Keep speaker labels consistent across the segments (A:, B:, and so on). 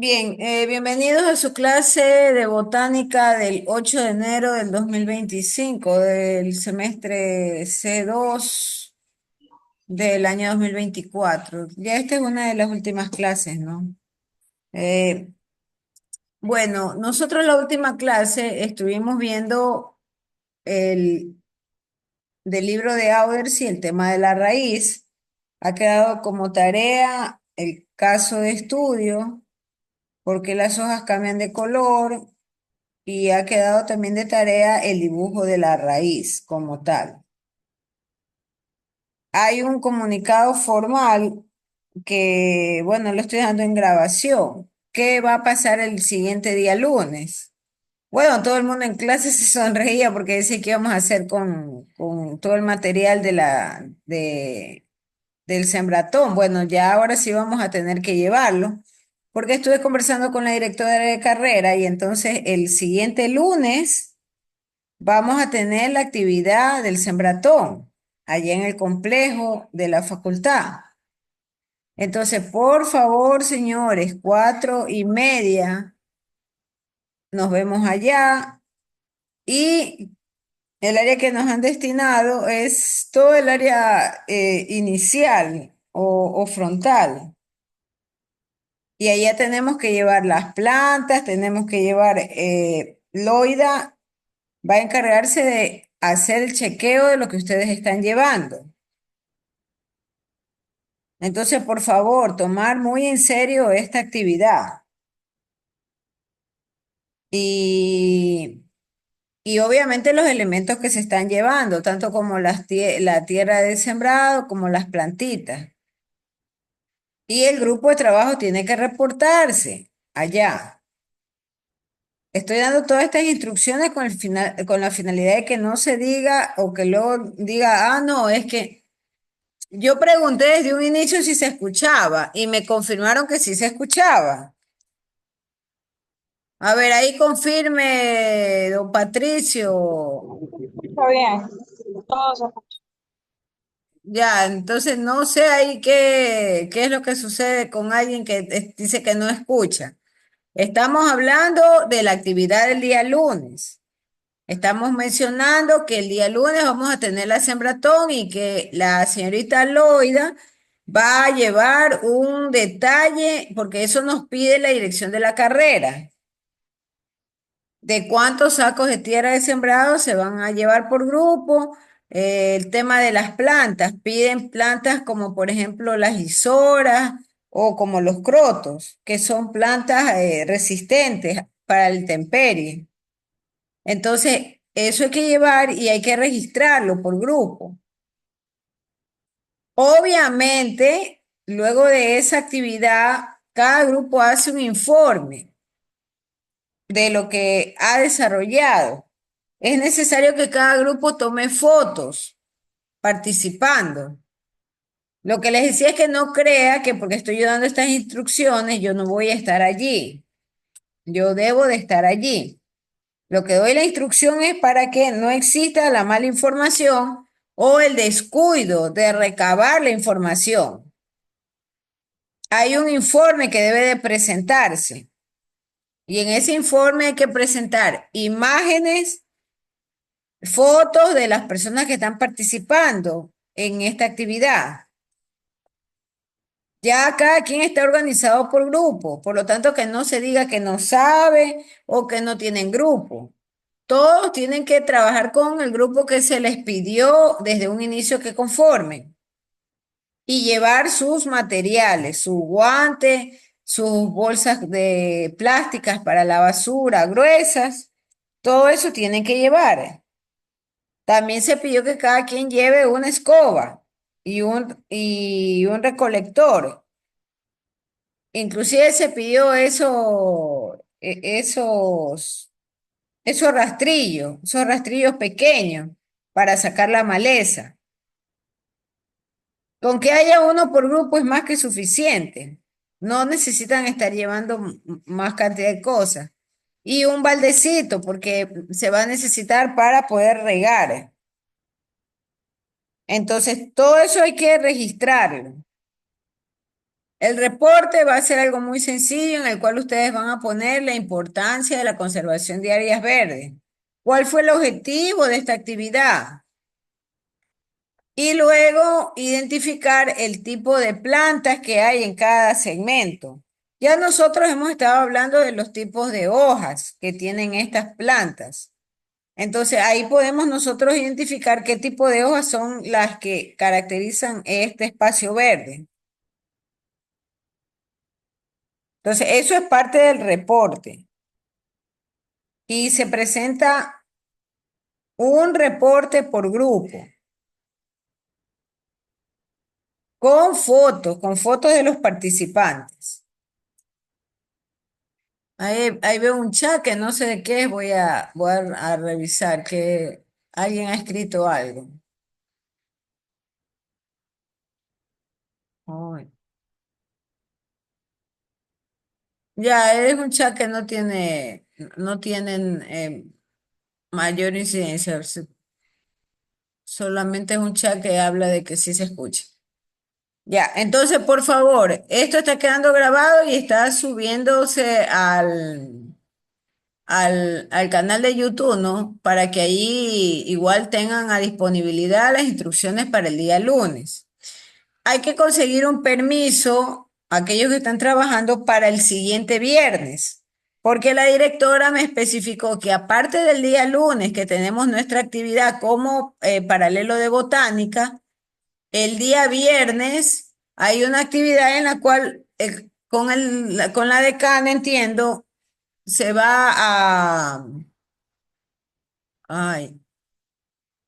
A: Bien, bienvenidos a su clase de botánica del 8 de enero del 2025 del semestre C2 del año 2024. Ya esta es una de las últimas clases, ¿no? Eh, bueno, nosotros la última clase estuvimos viendo el del libro de Auders y el tema de la raíz. Ha quedado como tarea el caso de estudio, porque las hojas cambian de color. Y ha quedado también de tarea el dibujo de la raíz como tal. Hay un comunicado formal que, bueno, lo estoy dando en grabación. ¿Qué va a pasar el siguiente día lunes? Bueno, todo el mundo en clase se sonreía porque decía que íbamos a hacer con todo el material del sembratón. Bueno, ya ahora sí vamos a tener que llevarlo, porque estuve conversando con la directora de carrera y entonces el siguiente lunes vamos a tener la actividad del sembratón allá en el complejo de la facultad. Entonces, por favor, señores, 4:30, nos vemos allá y el área que nos han destinado es todo el área inicial o frontal. Y allá tenemos que llevar las plantas, tenemos que llevar, Loida va a encargarse de hacer el chequeo de lo que ustedes están llevando. Entonces, por favor, tomar muy en serio esta actividad. Y, y obviamente los elementos que se están llevando, tanto como la tierra de sembrado como las plantitas. Y el grupo de trabajo tiene que reportarse allá. Estoy dando todas estas instrucciones con la finalidad de que no se diga o que luego diga, ah, no, es que yo pregunté desde un inicio si se escuchaba y me confirmaron que sí se escuchaba. A ver, ahí confirme, don Patricio.
B: Está bien, todo se escucha.
A: Ya, entonces no sé ahí qué es lo que sucede con alguien que dice que no escucha. Estamos hablando de la actividad del día lunes. Estamos mencionando que el día lunes vamos a tener la sembratón y que la señorita Loida va a llevar un detalle, porque eso nos pide la dirección de la carrera. De cuántos sacos de tierra de sembrado se van a llevar por grupo. El tema de las plantas, piden plantas como por ejemplo las isoras o como los crotos, que son plantas resistentes para el temperie. Entonces, eso hay que llevar y hay que registrarlo por grupo. Obviamente, luego de esa actividad, cada grupo hace un informe de lo que ha desarrollado. Es necesario que cada grupo tome fotos participando. Lo que les decía es que no crea que porque estoy dando estas instrucciones, yo no voy a estar allí. Yo debo de estar allí. Lo que doy la instrucción es para que no exista la mala información o el descuido de recabar la información. Hay un informe que debe de presentarse y en ese informe hay que presentar imágenes, fotos de las personas que están participando en esta actividad. Ya cada quien está organizado por grupo, por lo tanto que no se diga que no sabe o que no tienen grupo. Todos tienen que trabajar con el grupo que se les pidió desde un inicio que conformen y llevar sus materiales, su guante, sus bolsas de plásticas para la basura gruesas, todo eso tienen que llevar. También se pidió que cada quien lleve una escoba y un recolector. Inclusive se pidió esos rastrillos pequeños para sacar la maleza. Con que haya uno por grupo es más que suficiente. No necesitan estar llevando más cantidad de cosas. Y un baldecito, porque se va a necesitar para poder regar. Entonces, todo eso hay que registrarlo. El reporte va a ser algo muy sencillo en el cual ustedes van a poner la importancia de la conservación de áreas verdes. ¿Cuál fue el objetivo de esta actividad? Y luego identificar el tipo de plantas que hay en cada segmento. Ya nosotros hemos estado hablando de los tipos de hojas que tienen estas plantas. Entonces ahí podemos nosotros identificar qué tipo de hojas son las que caracterizan este espacio verde. Entonces eso es parte del reporte y se presenta un reporte por grupo con fotos de los participantes. Ahí veo un chat que no sé de qué es, voy a revisar que alguien ha escrito algo. Ay. Ya, es un chat que no tienen mayor incidencia, solamente es un chat que habla de que sí se escucha. Ya, entonces, por favor, esto está quedando grabado y está subiéndose al canal de YouTube, ¿no? Para que ahí igual tengan a disponibilidad las instrucciones para el día lunes. Hay que conseguir un permiso, aquellos que están trabajando para el siguiente viernes, porque la directora me especificó que aparte del día lunes que tenemos nuestra actividad como paralelo de botánica, el día viernes hay una actividad en la cual con la decana, entiendo, se va ay,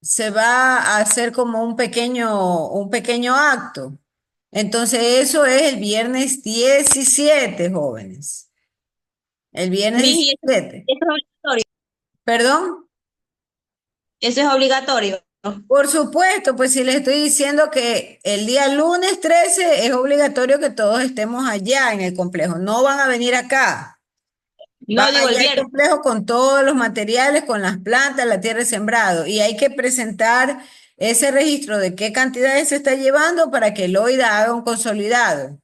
A: se va a hacer como un pequeño acto. Entonces, eso es el viernes 17, jóvenes. El viernes
B: Miji,
A: 17.
B: eso es obligatorio.
A: ¿Perdón?
B: Eso es obligatorio.
A: Por supuesto, pues si les estoy diciendo que el día lunes 13 es obligatorio que todos estemos allá en el complejo. No van a venir acá. Van
B: No digo el
A: allá al
B: viernes.
A: complejo con todos los materiales, con las plantas, la tierra de sembrado. Y hay que presentar ese registro de qué cantidades se está llevando para que el OIDA haga un consolidado.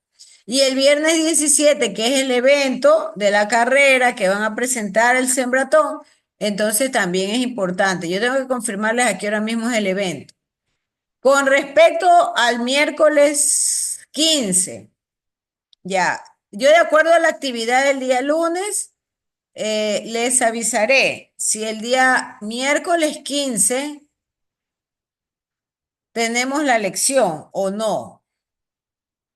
A: Y el viernes 17, que es el evento de la carrera que van a presentar el sembratón, entonces también es importante. Yo tengo que confirmarles a qué hora mismo es el evento. Con respecto al miércoles 15, ya, yo de acuerdo a la actividad del día lunes, les avisaré si el día miércoles 15 tenemos la lección o no,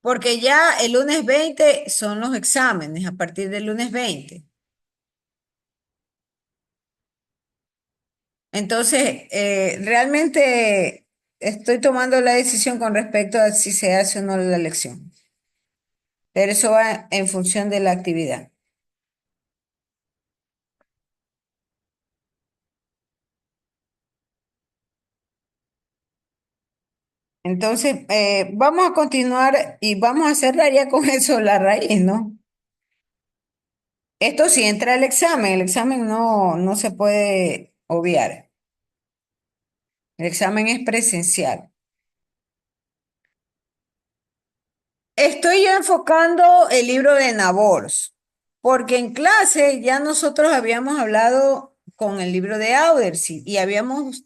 A: porque ya el lunes 20 son los exámenes, a partir del lunes 20. Entonces, realmente estoy tomando la decisión con respecto a si se hace o no la lección, pero eso va en función de la actividad. Entonces, vamos a continuar y vamos a cerrar ya con eso la raíz, ¿no? Esto sí entra el examen no se puede obviar. El examen es presencial. Estoy yo enfocando el libro de Nabors, porque en clase ya nosotros habíamos hablado con el libro de Audersi y habíamos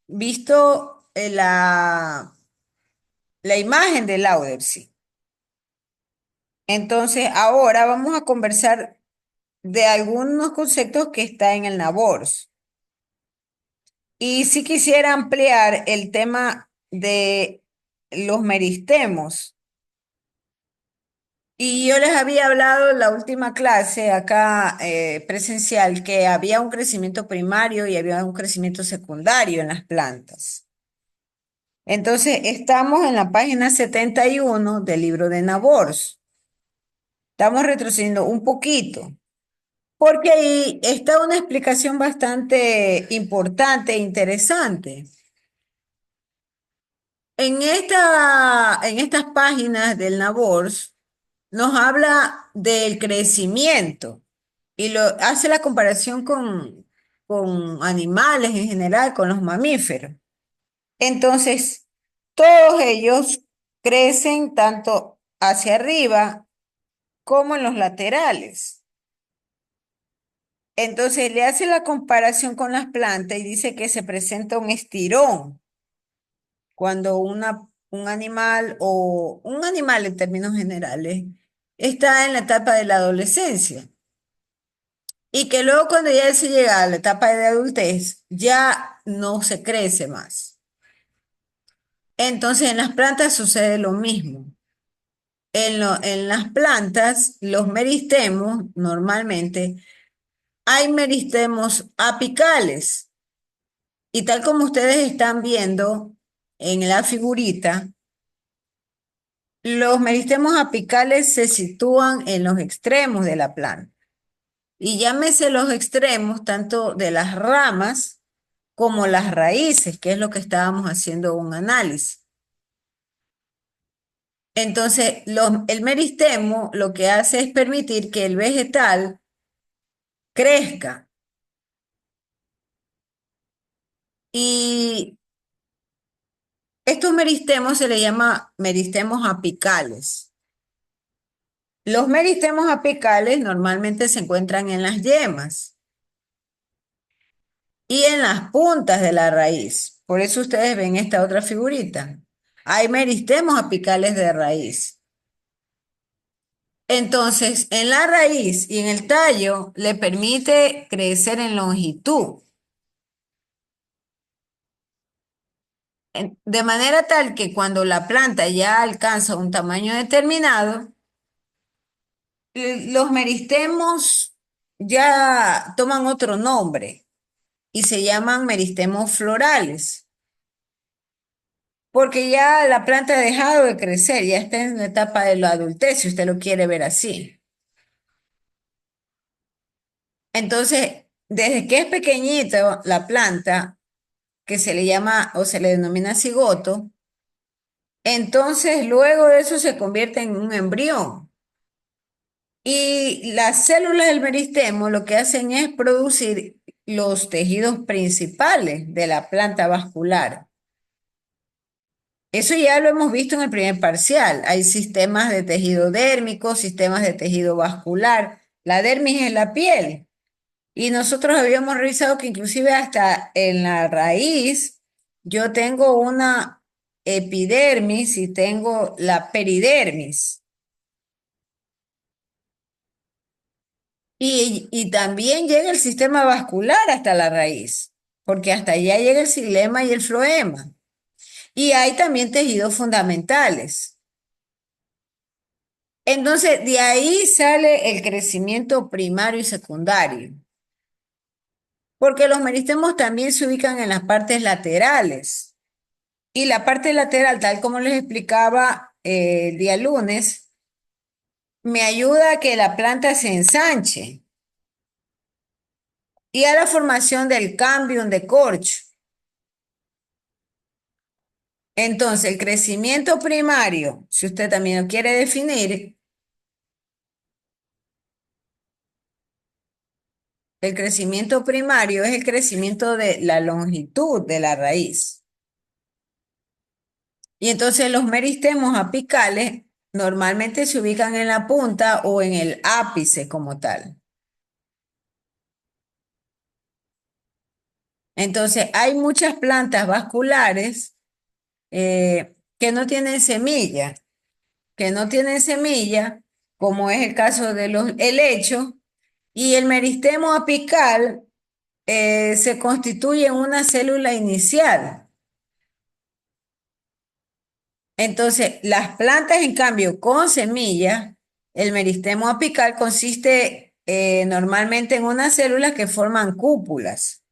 A: visto la imagen del Audersi. Entonces, ahora vamos a conversar de algunos conceptos que está en el Nabors. Y si quisiera ampliar el tema de los meristemos. Y yo les había hablado en la última clase acá presencial que había un crecimiento primario y había un crecimiento secundario en las plantas. Entonces, estamos en la página 71 del libro de Nabors. Estamos retrocediendo un poquito, porque ahí está una explicación bastante importante e interesante. En estas páginas del Nabors nos habla del crecimiento y hace la comparación con animales en general, con los mamíferos. Entonces, todos ellos crecen tanto hacia arriba como en los laterales. Entonces le hace la comparación con las plantas y dice que se presenta un estirón cuando un animal o un animal en términos generales está en la etapa de la adolescencia y que luego cuando ya se llega a la etapa de adultez ya no se crece más. Entonces en las plantas sucede lo mismo. En las plantas, los meristemos, normalmente, hay meristemos apicales. Y tal como ustedes están viendo en la figurita, los meristemos apicales se sitúan en los extremos de la planta. Y llámese los extremos tanto de las ramas como las raíces, que es lo que estábamos haciendo un análisis. Entonces, el meristemo lo que hace es permitir que el vegetal crezca. Y estos meristemos se le llama meristemos apicales. Los meristemos apicales normalmente se encuentran en las yemas y en las puntas de la raíz. Por eso ustedes ven esta otra figurita. Hay meristemos apicales de raíz. Entonces, en la raíz y en el tallo le permite crecer en longitud. De manera tal que cuando la planta ya alcanza un tamaño determinado, los meristemos ya toman otro nombre y se llaman meristemos florales, porque ya la planta ha dejado de crecer, ya está en la etapa de la adultez, si usted lo quiere ver así. Entonces, desde que es pequeñita la planta, que se le llama o se le denomina cigoto, entonces luego de eso se convierte en un embrión. Y las células del meristemo lo que hacen es producir los tejidos principales de la planta vascular. Eso ya lo hemos visto en el primer parcial. Hay sistemas de tejido dérmico, sistemas de tejido vascular. La dermis es la piel. Y nosotros habíamos revisado que inclusive hasta en la raíz yo tengo una epidermis y tengo la peridermis. Y también llega el sistema vascular hasta la raíz, porque hasta allá llega el xilema y el floema. Y hay también tejidos fundamentales. Entonces, de ahí sale el crecimiento primario y secundario, porque los meristemos también se ubican en las partes laterales. Y la parte lateral, tal como les explicaba el día lunes, me ayuda a que la planta se ensanche y a la formación del cambium de corcho. Entonces, el crecimiento primario, si usted también lo quiere definir, el crecimiento primario es el crecimiento de la longitud de la raíz. Y entonces los meristemos apicales normalmente se ubican en la punta o en el ápice como tal. Entonces, hay muchas plantas vasculares que no tienen semilla, como es el caso de los helechos, y el meristemo apical se constituye en una célula inicial. Entonces, las plantas, en cambio, con semilla, el meristemo apical consiste normalmente en unas células que forman cúpulas.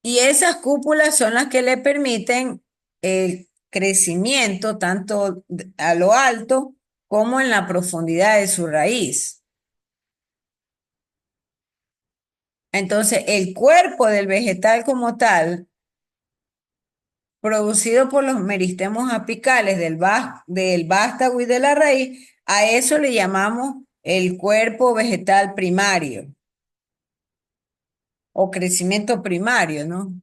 A: Y esas cúpulas son las que le permiten el crecimiento tanto a lo alto como en la profundidad de su raíz. Entonces, el cuerpo del vegetal como tal, producido por los meristemos apicales del vástago y de la raíz, a eso le llamamos el cuerpo vegetal primario o crecimiento primario, ¿no?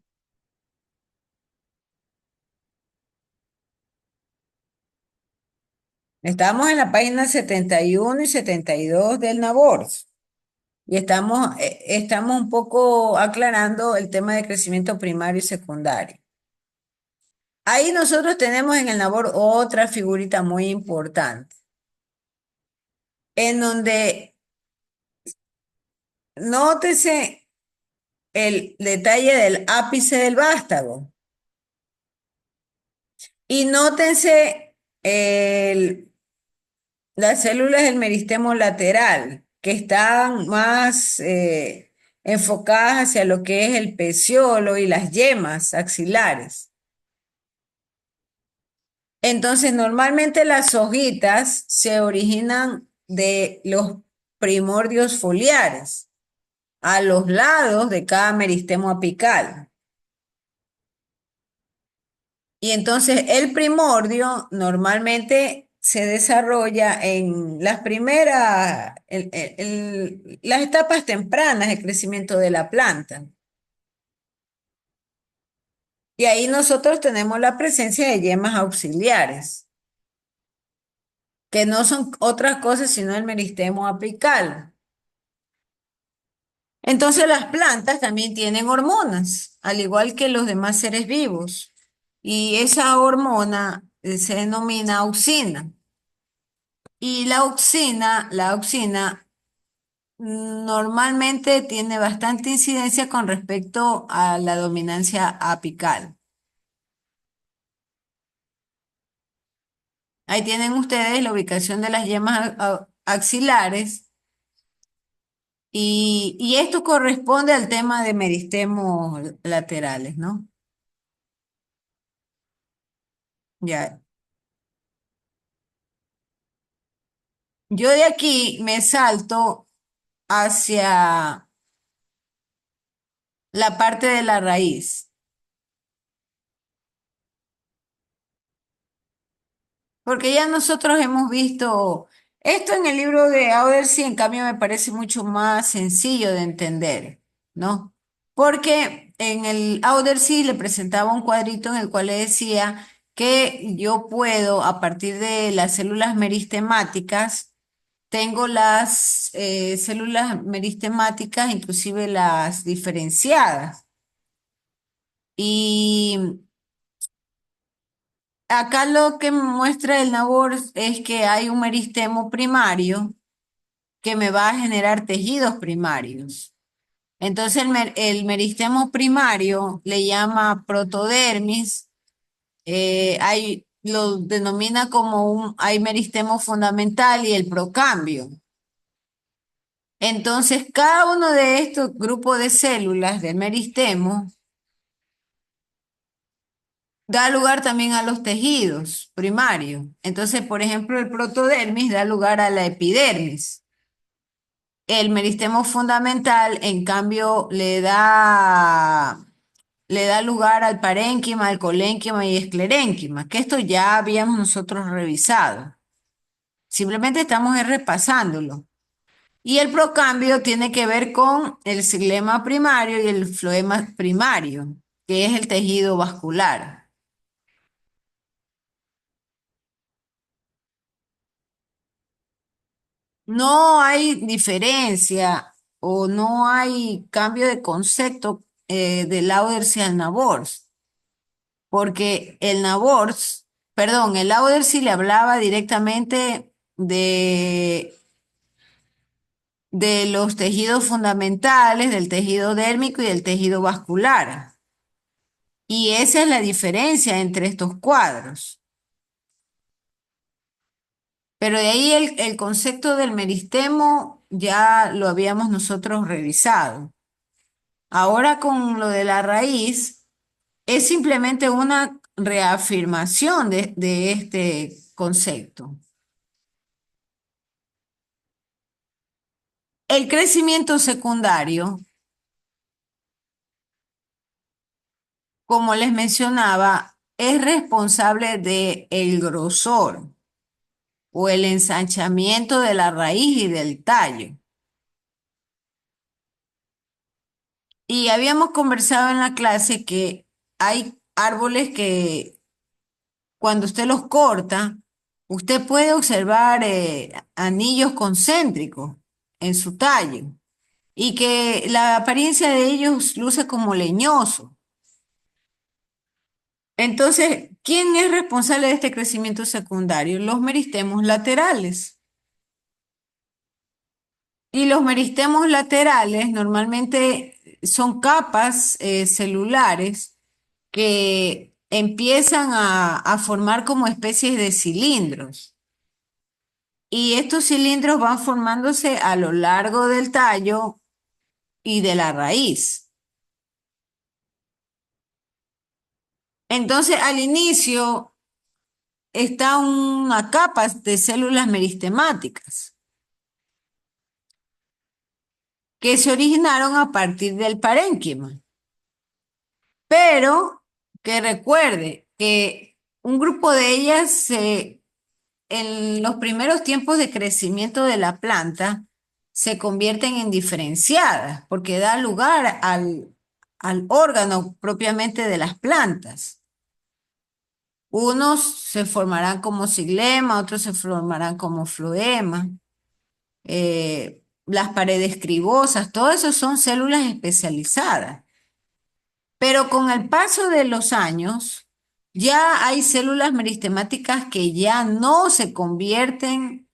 A: Estamos en la página 71 y 72 del NABORS y estamos un poco aclarando el tema de crecimiento primario y secundario. Ahí nosotros tenemos en el NABOR otra figurita muy importante, en donde nótese el detalle del ápice del vástago y nótense las células del meristemo lateral, que están más enfocadas hacia lo que es el peciolo y las yemas axilares. Entonces, normalmente las hojitas se originan de los primordios foliares a los lados de cada meristemo apical. Y entonces el primordio normalmente se desarrolla en las primeras, las etapas tempranas de crecimiento de la planta. Y ahí nosotros tenemos la presencia de yemas auxiliares, que no son otras cosas sino el meristemo apical. Entonces las plantas también tienen hormonas, al igual que los demás seres vivos. Y esa hormona se denomina auxina. Y la auxina normalmente tiene bastante incidencia con respecto a la dominancia apical. Ahí tienen ustedes la ubicación de las yemas axilares y esto corresponde al tema de meristemos laterales, ¿no? Ya. Yo de aquí me salto hacia la parte de la raíz. Porque ya nosotros hemos visto esto en el libro de Audersey, en cambio me parece mucho más sencillo de entender, ¿no? Porque en el Audersey le presentaba un cuadrito en el cual le decía que yo puedo, a partir de las células meristemáticas, tengo las células meristemáticas, inclusive las diferenciadas. Y acá lo que muestra el Nabor es que hay un meristemo primario que me va a generar tejidos primarios. Entonces el meristemo primario le llama protodermis, lo denomina como hay meristemo fundamental y el procambio. Entonces cada uno de estos grupos de células del meristemo da lugar también a los tejidos primarios. Entonces, por ejemplo, el protodermis da lugar a la epidermis. El meristemo fundamental, en cambio, le da lugar al parénquima, al colénquima y esclerénquima, que esto ya habíamos nosotros revisado. Simplemente estamos repasándolo. Y el procambio tiene que ver con el xilema primario y el floema primario, que es el tejido vascular. No hay diferencia o no hay cambio de concepto de Lauders al Nabors, porque el Nabors, perdón, el Lauder sí le hablaba directamente de los tejidos fundamentales, del tejido dérmico y del tejido vascular. Y esa es la diferencia entre estos cuadros. Pero de ahí el concepto del meristemo ya lo habíamos nosotros revisado. Ahora con lo de la raíz, es simplemente una reafirmación de este concepto. El crecimiento secundario, como les mencionaba, es responsable de el grosor o el ensanchamiento de la raíz y del tallo. Y habíamos conversado en la clase que hay árboles que cuando usted los corta, Usted puede observar anillos concéntricos en su tallo y que la apariencia de ellos luce como leñoso. Entonces, ¿quién es responsable de este crecimiento secundario? Los meristemos laterales. Y los meristemos laterales normalmente son capas celulares que empiezan a formar como especies de cilindros. Y estos cilindros van formándose a lo largo del tallo y de la raíz. Entonces, al inicio está una capa de células meristemáticas que se originaron a partir del parénquima. Pero que recuerde que un grupo de ellas en los primeros tiempos de crecimiento de la planta se convierten en diferenciadas porque da lugar al órgano propiamente de las plantas. Unos se formarán como xilema, otros se formarán como floema, las paredes cribosas, todo eso son células especializadas. Pero con el paso de los años, ya hay células meristemáticas que ya no se convierten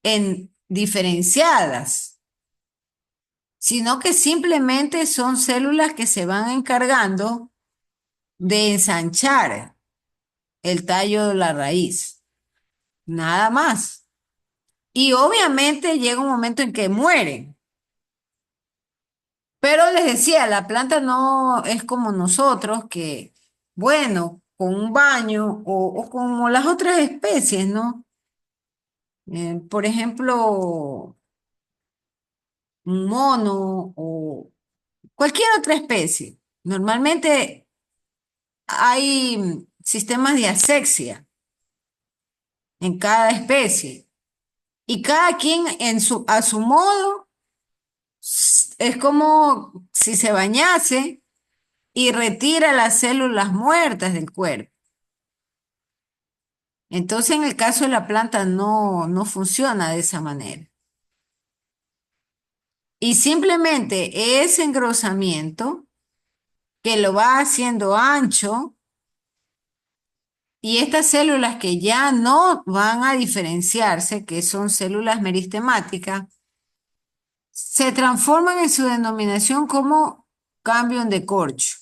A: en diferenciadas, sino que simplemente son células que se van encargando de ensanchar el tallo de la raíz, nada más. Y obviamente llega un momento en que mueren. Pero les decía, la planta no es como nosotros, que, bueno, con un baño o como las otras especies, ¿no? Por ejemplo, un mono o cualquier otra especie. Normalmente hay sistemas de asexia en cada especie y cada quien a su modo es como si se bañase y retira las células muertas del cuerpo. Entonces, en el caso de la planta no funciona de esa manera. Y simplemente ese engrosamiento que lo va haciendo ancho y estas células que ya no van a diferenciarse, que son células meristemáticas, se transforman en su denominación como cambión de corcho.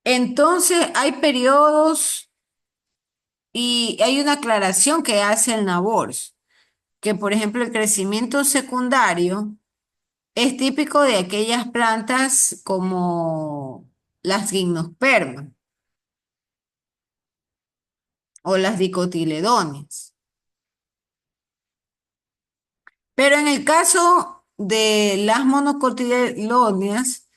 A: Entonces, hay periodos y hay una aclaración que hace el NABORS, que por ejemplo el crecimiento secundario es típico de aquellas plantas como las gimnospermas o las dicotiledóneas. Pero en el caso de las monocotiledóneas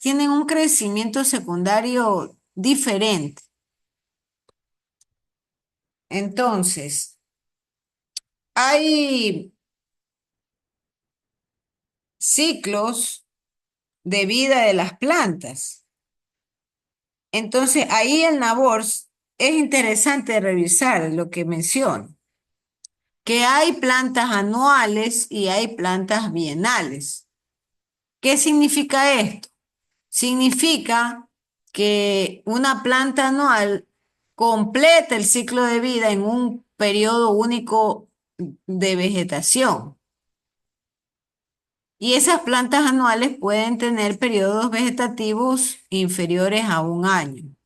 A: tienen un crecimiento secundario diferente. Entonces, hay ciclos de vida de las plantas. Entonces, ahí en NABORS es interesante revisar lo que menciono, que hay plantas anuales y hay plantas bienales. ¿Qué significa esto? Significa que una planta anual completa el ciclo de vida en un periodo único de vegetación. Y esas plantas anuales pueden tener periodos vegetativos inferiores a un año.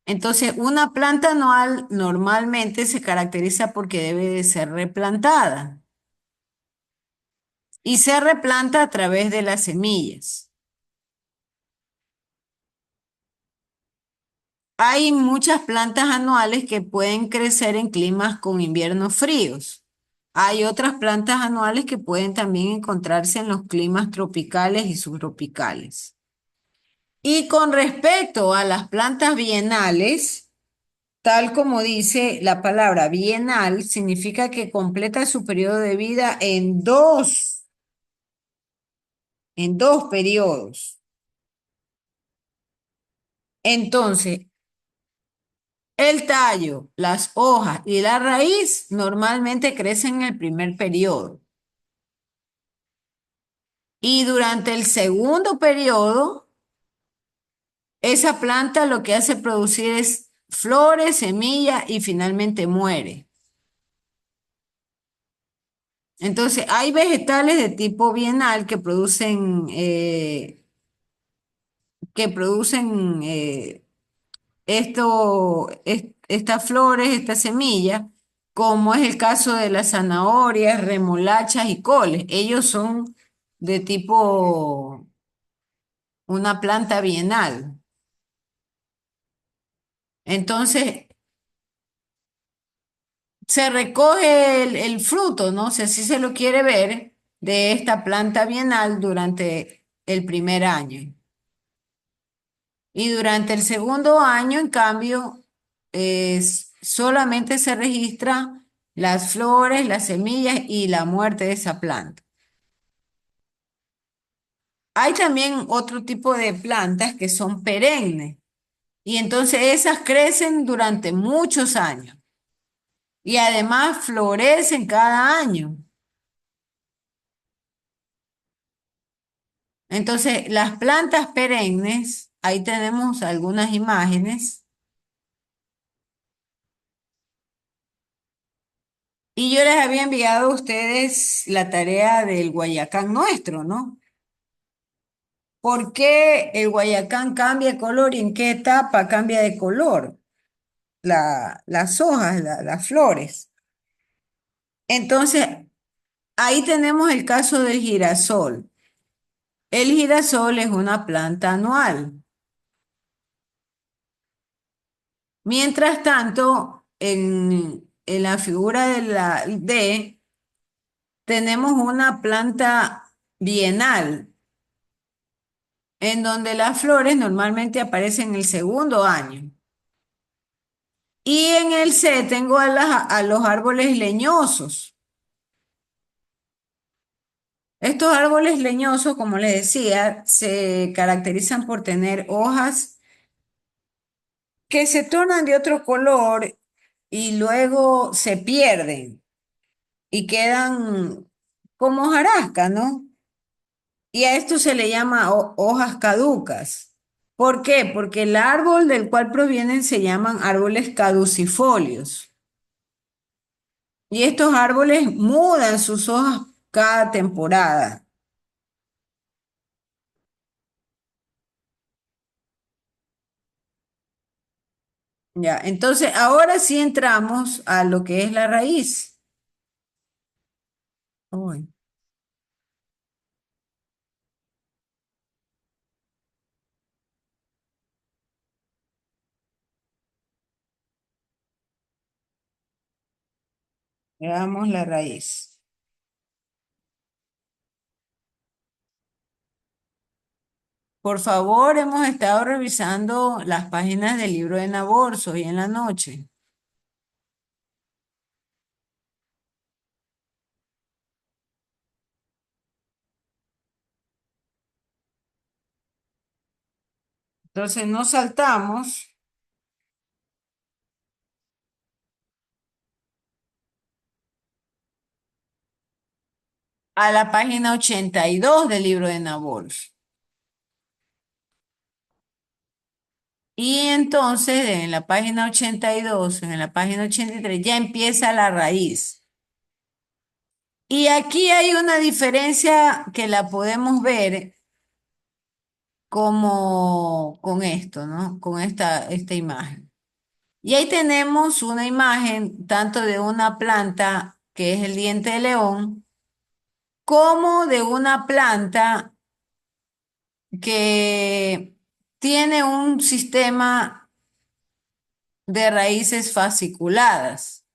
A: Entonces, una planta anual normalmente se caracteriza porque debe de ser replantada y se replanta a través de las semillas. Hay muchas plantas anuales que pueden crecer en climas con inviernos fríos. Hay otras plantas anuales que pueden también encontrarse en los climas tropicales y subtropicales. Y con respecto a las plantas bienales, tal como dice la palabra bienal, significa que completa su periodo de vida en dos periodos. Entonces, el tallo, las hojas y la raíz normalmente crecen en el primer periodo. Y durante el segundo periodo, esa planta lo que hace producir es flores, semillas y finalmente muere. Entonces, hay vegetales de tipo bienal que producen estas flores, estas semillas, como es el caso de las zanahorias, remolachas y coles. Ellos son de tipo una planta bienal. Entonces, se recoge el fruto, ¿no? Si así se lo quiere ver, de esta planta bienal durante el primer año. Y durante el segundo año, en cambio, solamente se registra las flores, las semillas y la muerte de esa planta. Hay también otro tipo de plantas que son perennes y entonces esas crecen durante muchos años y además florecen cada año. Entonces, las plantas perennes, ahí tenemos algunas imágenes y yo les había enviado a ustedes la tarea del Guayacán nuestro, ¿no? ¿Por qué el Guayacán cambia de color y en qué etapa cambia de color? Las hojas, las flores. Entonces, ahí tenemos el caso del girasol. El girasol es una planta anual. Mientras tanto, en la figura de la D, tenemos una planta bienal, en donde las flores normalmente aparecen el segundo año. Y en el C tengo a los árboles leñosos. Estos árboles leñosos, como les decía, se caracterizan por tener hojas que se tornan de otro color y luego se pierden y quedan como hojarasca, ¿no? Y a esto se le llama hojas caducas. ¿Por qué? Porque el árbol del cual provienen se llaman árboles caducifolios. Y estos árboles mudan sus hojas cada temporada. Ya, entonces ahora sí entramos a lo que es la raíz. Uy, veamos la raíz. Por favor, hemos estado revisando las páginas del libro de Naborso hoy en la noche. Entonces nos saltamos a la página 82 del libro de Naborso. Y entonces en la página 82, en la página 83, ya empieza la raíz. Y aquí hay una diferencia que la podemos ver como con esto, ¿no? Con esta imagen. Y ahí tenemos una imagen tanto de una planta que es el diente de león, como de una planta que tiene un sistema de raíces fasciculadas.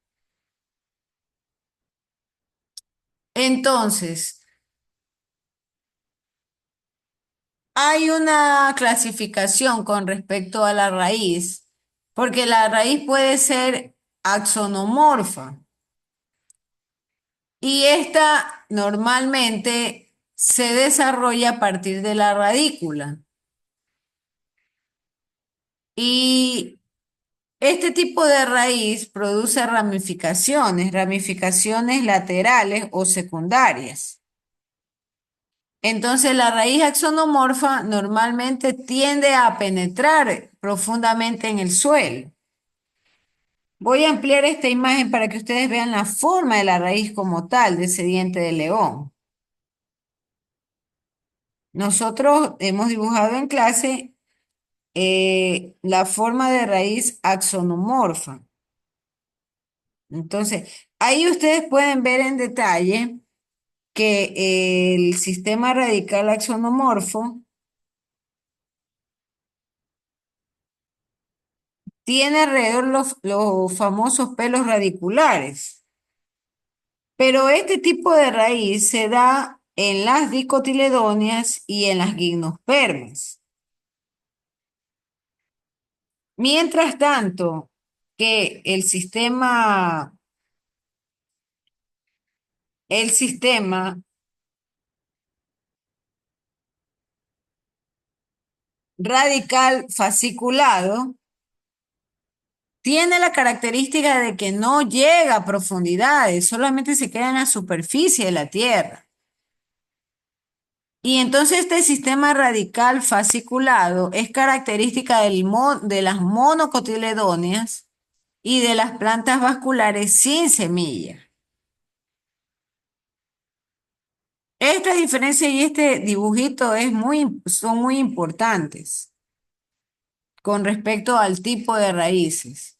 A: Entonces, hay una clasificación con respecto a la raíz, porque la raíz puede ser axonomorfa y esta normalmente se desarrolla a partir de la radícula. Y este tipo de raíz produce ramificaciones laterales o secundarias. Entonces, la raíz axonomorfa normalmente tiende a penetrar profundamente en el suelo. Voy a ampliar esta imagen para que ustedes vean la forma de la raíz como tal de ese diente de león. Nosotros hemos dibujado en clase la forma de raíz axonomorfa. Entonces, ahí ustedes pueden ver en detalle que el sistema radical axonomorfo tiene alrededor los famosos pelos radiculares, pero este tipo de raíz se da en las dicotiledóneas y en las gimnospermas. Mientras tanto, que el sistema radical fasciculado tiene la característica de que no llega a profundidades, solamente se queda en la superficie de la Tierra. Y entonces este sistema radical fasciculado es característica de las monocotiledóneas y de las plantas vasculares sin semilla. Esta diferencia y este dibujito son muy importantes con respecto al tipo de raíces.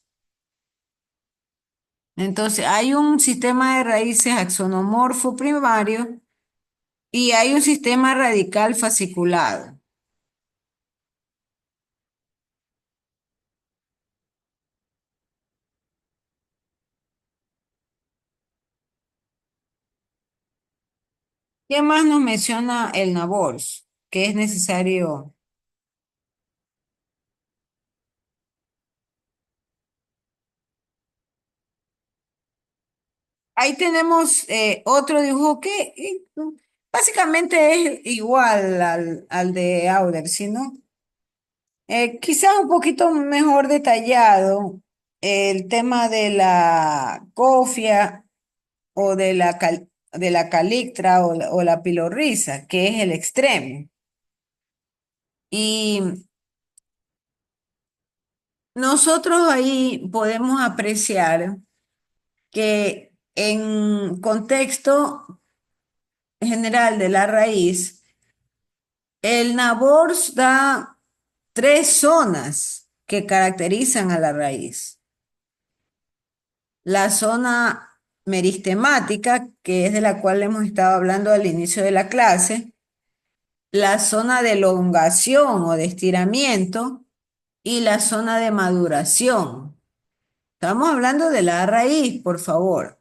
A: Entonces, hay un sistema de raíces axonomorfo primario y hay un sistema radical fasciculado. ¿Qué más nos menciona el NABORS? Que es necesario. Ahí tenemos otro dibujo que básicamente es igual al de Auder, ¿sí, no? Quizás un poquito mejor detallado el tema de la cofia o de la calictra o la pilorriza, que es el extremo. Y nosotros ahí podemos apreciar que en contexto general de la raíz, el NABORS da tres zonas que caracterizan a la raíz. La zona meristemática, que es de la cual hemos estado hablando al inicio de la clase, la zona de elongación o de estiramiento y la zona de maduración. Estamos hablando de la raíz, por favor.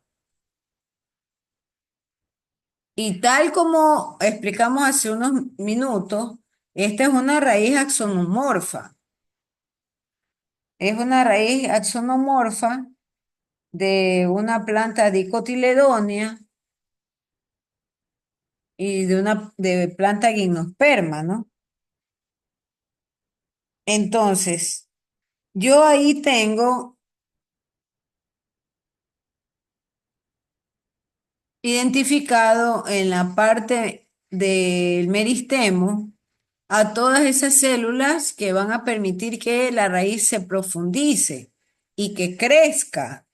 A: Y tal como explicamos hace unos minutos, esta es una raíz axonomorfa. Es una raíz axonomorfa de una planta dicotiledónea y de una de planta gimnosperma, ¿no? Entonces, yo ahí tengo identificado en la parte del meristemo a todas esas células que van a permitir que la raíz se profundice y que crezca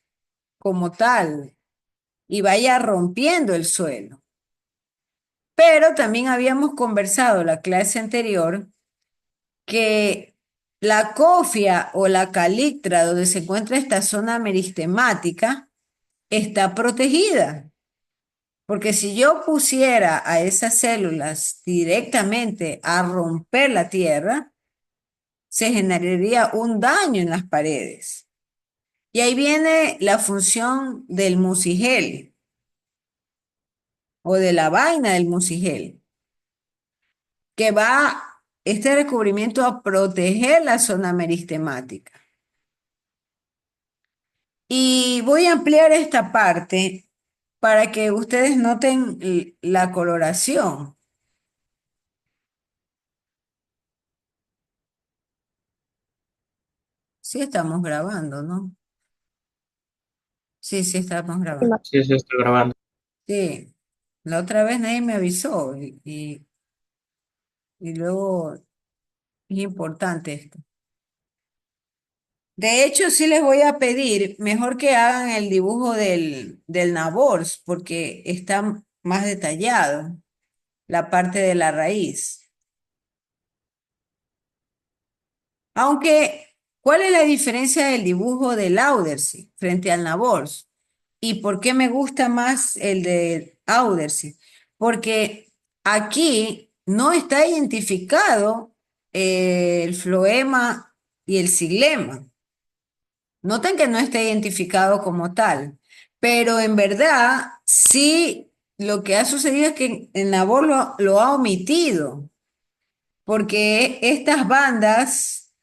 A: como tal y vaya rompiendo el suelo. Pero también habíamos conversado la clase anterior que la cofia o la calictra, donde se encuentra esta zona meristemática, está protegida. Porque si yo pusiera a esas células directamente a romper la tierra, se generaría un daño en las paredes. Y ahí viene la función del mucigel o de la vaina del mucigel, que va este recubrimiento a proteger la zona meristemática. Y voy a ampliar esta parte para que ustedes noten la coloración. Sí estamos grabando, ¿no? Sí, sí estamos grabando.
C: Sí, sí, estoy grabando.
A: Sí, la otra vez nadie me avisó y luego es importante esto. De hecho, sí les voy a pedir, mejor que hagan el dibujo del Nabors, porque está más detallado la parte de la raíz. Aunque, ¿cuál es la diferencia del dibujo del Audersy frente al Nabors? ¿Y por qué me gusta más el de Audersy? Porque aquí no está identificado el floema y el xilema. Noten que no está identificado como tal, pero en verdad sí lo que ha sucedido es que el Nabor lo ha omitido, porque estas bandas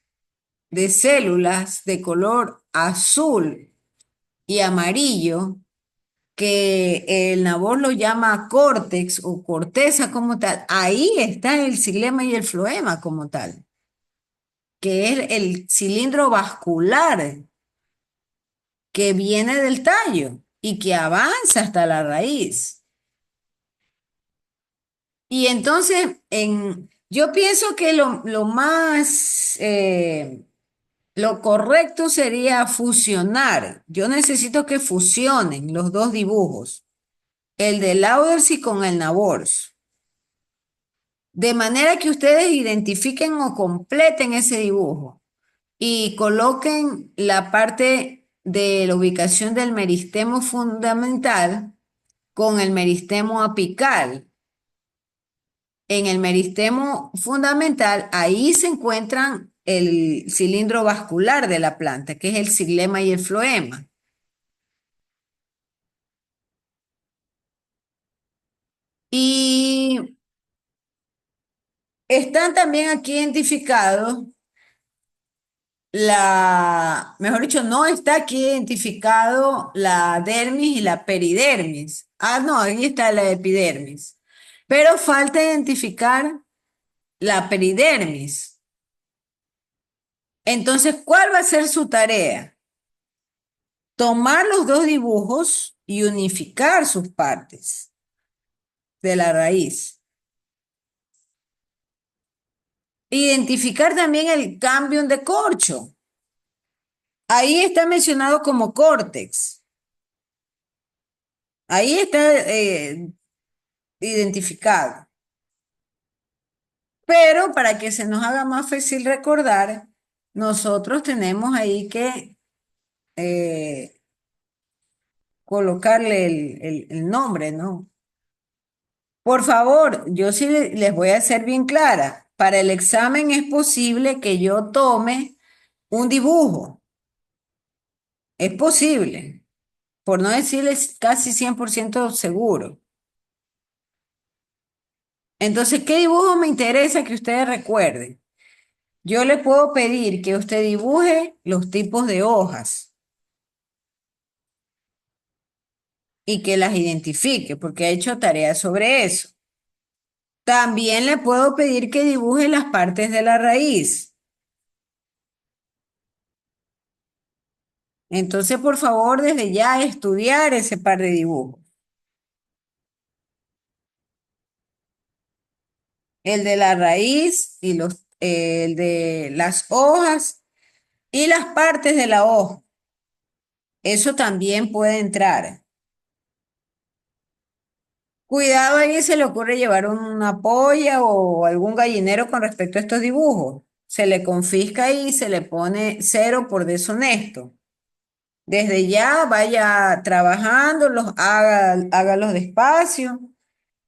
A: de células de color azul y amarillo, que el Nabor lo llama córtex o corteza como tal, ahí está el xilema y el floema como tal, que es el cilindro vascular que viene del tallo y que avanza hasta la raíz. Y entonces, yo pienso que lo más, lo correcto sería fusionar. Yo necesito que fusionen los dos dibujos, el de Lauders con el Nabors, de manera que ustedes identifiquen o completen ese dibujo y coloquen la parte de la ubicación del meristemo fundamental con el meristemo apical. En el meristemo fundamental, ahí se encuentran el cilindro vascular de la planta, que es el xilema y el floema. Y están también aquí identificados mejor dicho, no está aquí identificado la dermis y la peridermis. Ah, no, ahí está la epidermis. Pero falta identificar la peridermis. Entonces, ¿cuál va a ser su tarea? Tomar los dos dibujos y unificar sus partes de la raíz. Identificar también el cambio de corcho. Ahí está mencionado como córtex. Ahí está identificado. Pero para que se nos haga más fácil recordar, nosotros tenemos ahí que eh, colocarle el nombre, ¿no? Por favor, yo sí les voy a ser bien clara. Para el examen es posible que yo tome un dibujo. Es posible, por no decirles casi 100% seguro. Entonces, ¿qué dibujo me interesa que ustedes recuerden? Yo le puedo pedir que usted dibuje los tipos de hojas y que las identifique, porque ha hecho tareas sobre eso. También le puedo pedir que dibuje las partes de la raíz. Entonces, por favor, desde ya estudiar ese par de dibujos. El de la raíz y el de las hojas y las partes de la hoja. Eso también puede entrar. Cuidado ahí se le ocurre llevar una polla o algún gallinero con respecto a estos dibujos. Se le confisca y se le pone cero por deshonesto. Desde ya vaya trabajando, hágalos despacio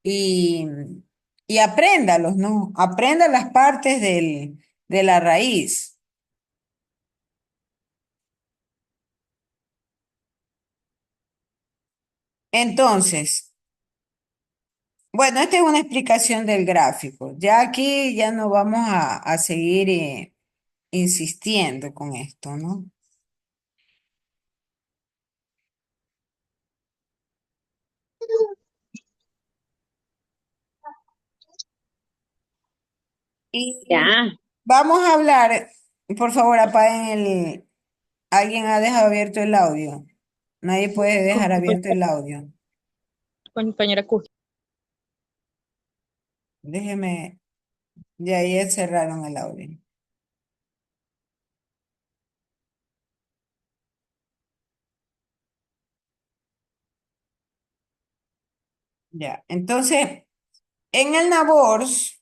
A: y, y apréndalos, ¿no? Aprenda las partes de la raíz. Entonces, bueno, esta es una explicación del gráfico. Ya aquí ya no vamos a seguir insistiendo con esto, ¿no? Y
B: Ya.
A: vamos a hablar, por favor, apaguen Alguien ha dejado abierto el audio. Nadie puede
B: Con
A: dejar
B: mi
A: abierto el audio.
B: compañera Cuji.
A: Déjeme, ya ahí cerraron el audio. Ya, entonces, en el Nabors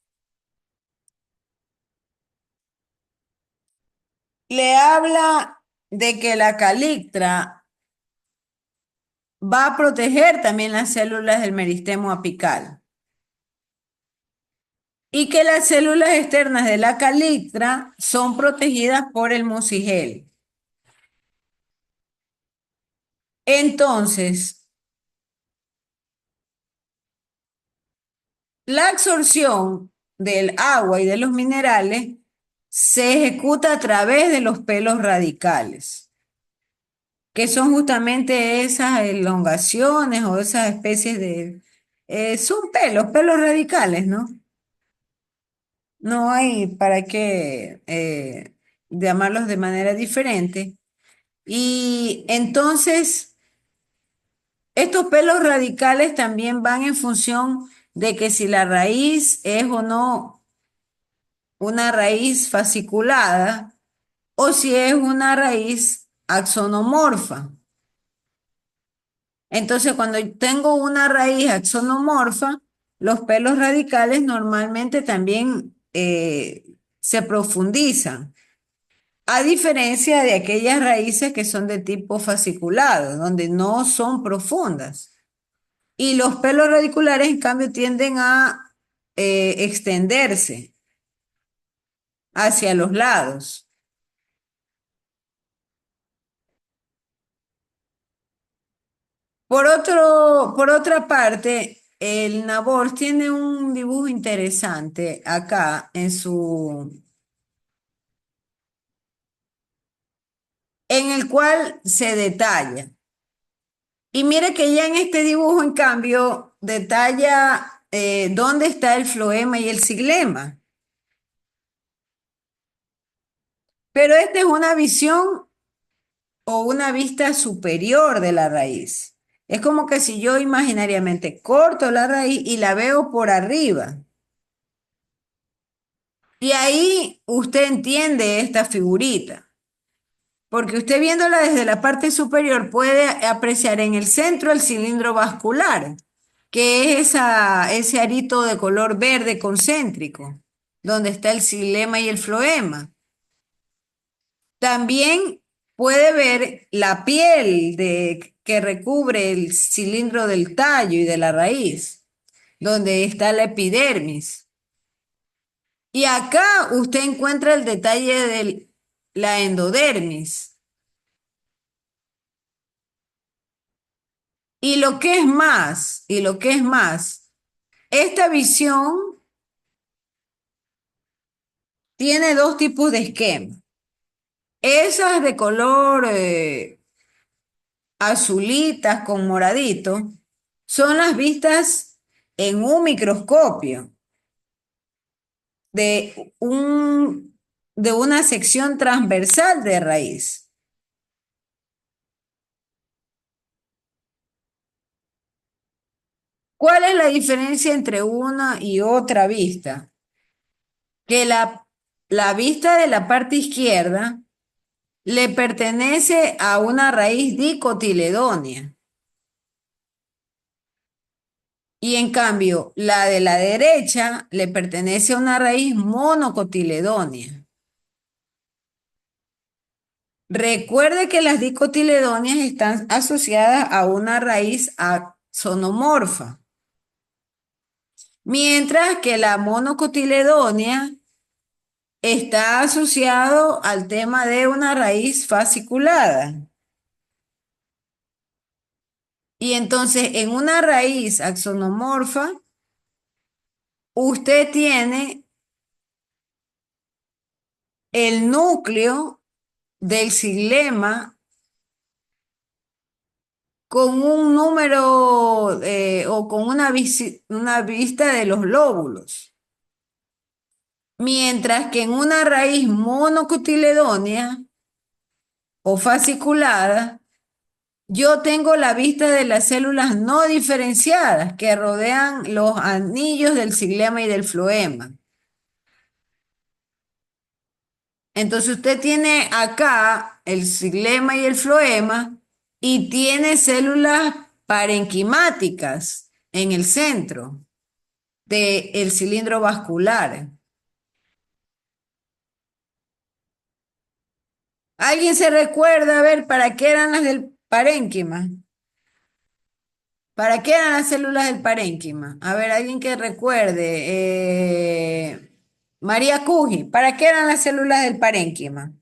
A: le habla de que la calictra va a proteger también las células del meristemo apical y que las células externas de la calictra son protegidas por el mucigel. Entonces, la absorción del agua y de los minerales se ejecuta a través de los pelos radicales, que son justamente esas elongaciones o esas especies de... son pelos radicales, ¿no? No hay para qué llamarlos de manera diferente. Y entonces, estos pelos radicales también van en función de que si la raíz es o no una raíz fasciculada o si es una raíz axonomorfa. Entonces, cuando tengo una raíz axonomorfa, los pelos radicales normalmente también se profundizan, a diferencia de aquellas raíces que son de tipo fasciculado, donde no son profundas. Y los pelos radiculares, en cambio, tienden a extenderse hacia los lados. Por otra parte, el Nabor tiene un dibujo interesante acá en el cual se detalla. Y mire que ya en este dibujo, en cambio, detalla dónde está el floema y el xilema. Pero esta es una visión o una vista superior de la raíz. Es como que si yo imaginariamente corto la raíz y la veo por arriba. Y ahí usted entiende esta figurita, porque usted viéndola desde la parte superior puede apreciar en el centro el cilindro vascular, que es ese arito de color verde concéntrico, donde está el xilema y el floema. También puede ver la piel que recubre el cilindro del tallo y de la raíz, donde está la epidermis. Y acá usted encuentra el detalle de la endodermis. Y lo que es más, esta visión tiene dos tipos de esquema. Esas de color azulitas con moradito son las vistas en un microscopio de, de una sección transversal de raíz. ¿Cuál es la diferencia entre una y otra vista? Que la vista de la parte izquierda le pertenece a una raíz dicotiledónea y en cambio la de la derecha le pertenece a una raíz monocotiledónea. Recuerde que las dicotiledóneas están asociadas a una raíz axonomorfa, mientras que la monocotiledónea está asociado al tema de una raíz fasciculada. Y entonces en una raíz axonomorfa, usted tiene el núcleo del xilema con un número o con una vista de los lóbulos. Mientras que en una raíz monocotiledónea, o fasciculada, yo tengo la vista de las células no diferenciadas que rodean los anillos del xilema y del floema. Entonces usted tiene acá el xilema y el floema y tiene células parenquimáticas en el centro del cilindro vascular. ¿Alguien se recuerda, a ver, para qué eran las del parénquima? ¿Para qué eran las células del parénquima? A ver, alguien que recuerde. María Cuji, ¿para qué eran las células del parénquima?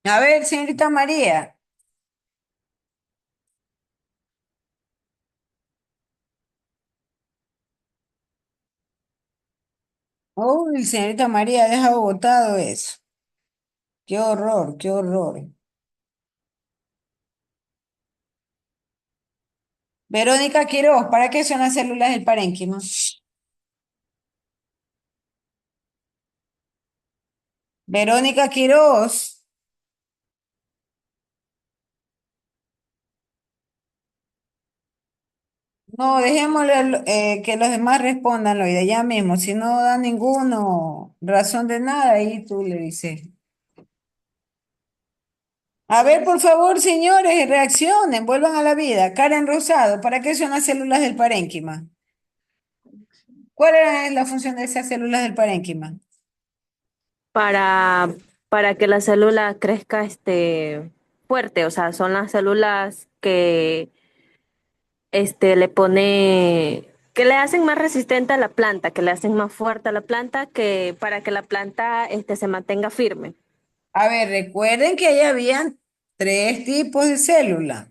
A: A ver, señorita María. Uy, señorita María, ha dejado botado eso. Qué horror, qué horror. Verónica Quiroz, ¿para qué son las células del parénquima? Verónica Quiroz. No, dejémosle que los demás respondan, Loida, ya mismo. Si no da ninguno razón de nada, ahí tú le dices. A ver, por favor, señores, reaccionen, vuelvan a la vida. Karen Rosado, ¿para qué son las células del parénquima? ¿Cuál es la función de esas células del parénquima?
C: para, para que la célula crezca fuerte, o sea, son las células que le pone, que le hacen más resistente a la planta, que le hacen más fuerte a la planta, que para que la planta se mantenga firme.
A: A ver, recuerden que ahí habían tres tipos de células.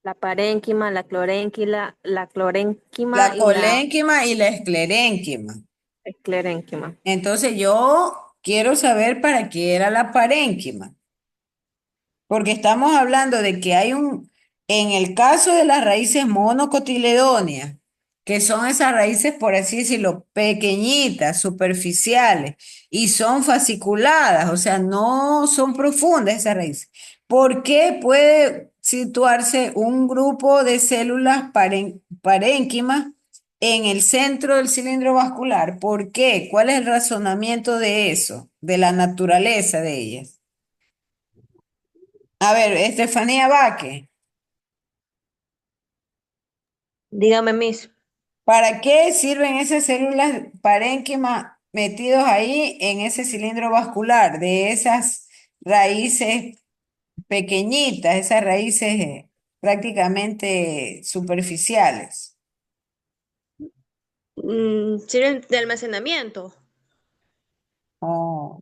C: La parénquima, la clorénquima
A: La
C: y la
A: colénquima y la esclerénquima.
C: esclerénquima.
A: Entonces yo quiero saber para qué era la parénquima. Porque estamos hablando de que en el caso de las raíces monocotiledóneas, que son esas raíces, por así decirlo, pequeñitas, superficiales, y son fasciculadas, o sea, no son profundas esas raíces. ¿Por qué puede situarse un grupo de células parénquimas en el centro del cilindro vascular? ¿Por qué? ¿Cuál es el razonamiento de eso, de la naturaleza de ellas? A ver, Estefanía Vaque,
C: Dígame, Miss.
A: ¿para qué sirven esas células parénquima metidos ahí en ese cilindro vascular de esas raíces pequeñitas, esas raíces prácticamente superficiales?
B: Sirven de almacenamiento.
A: Oh,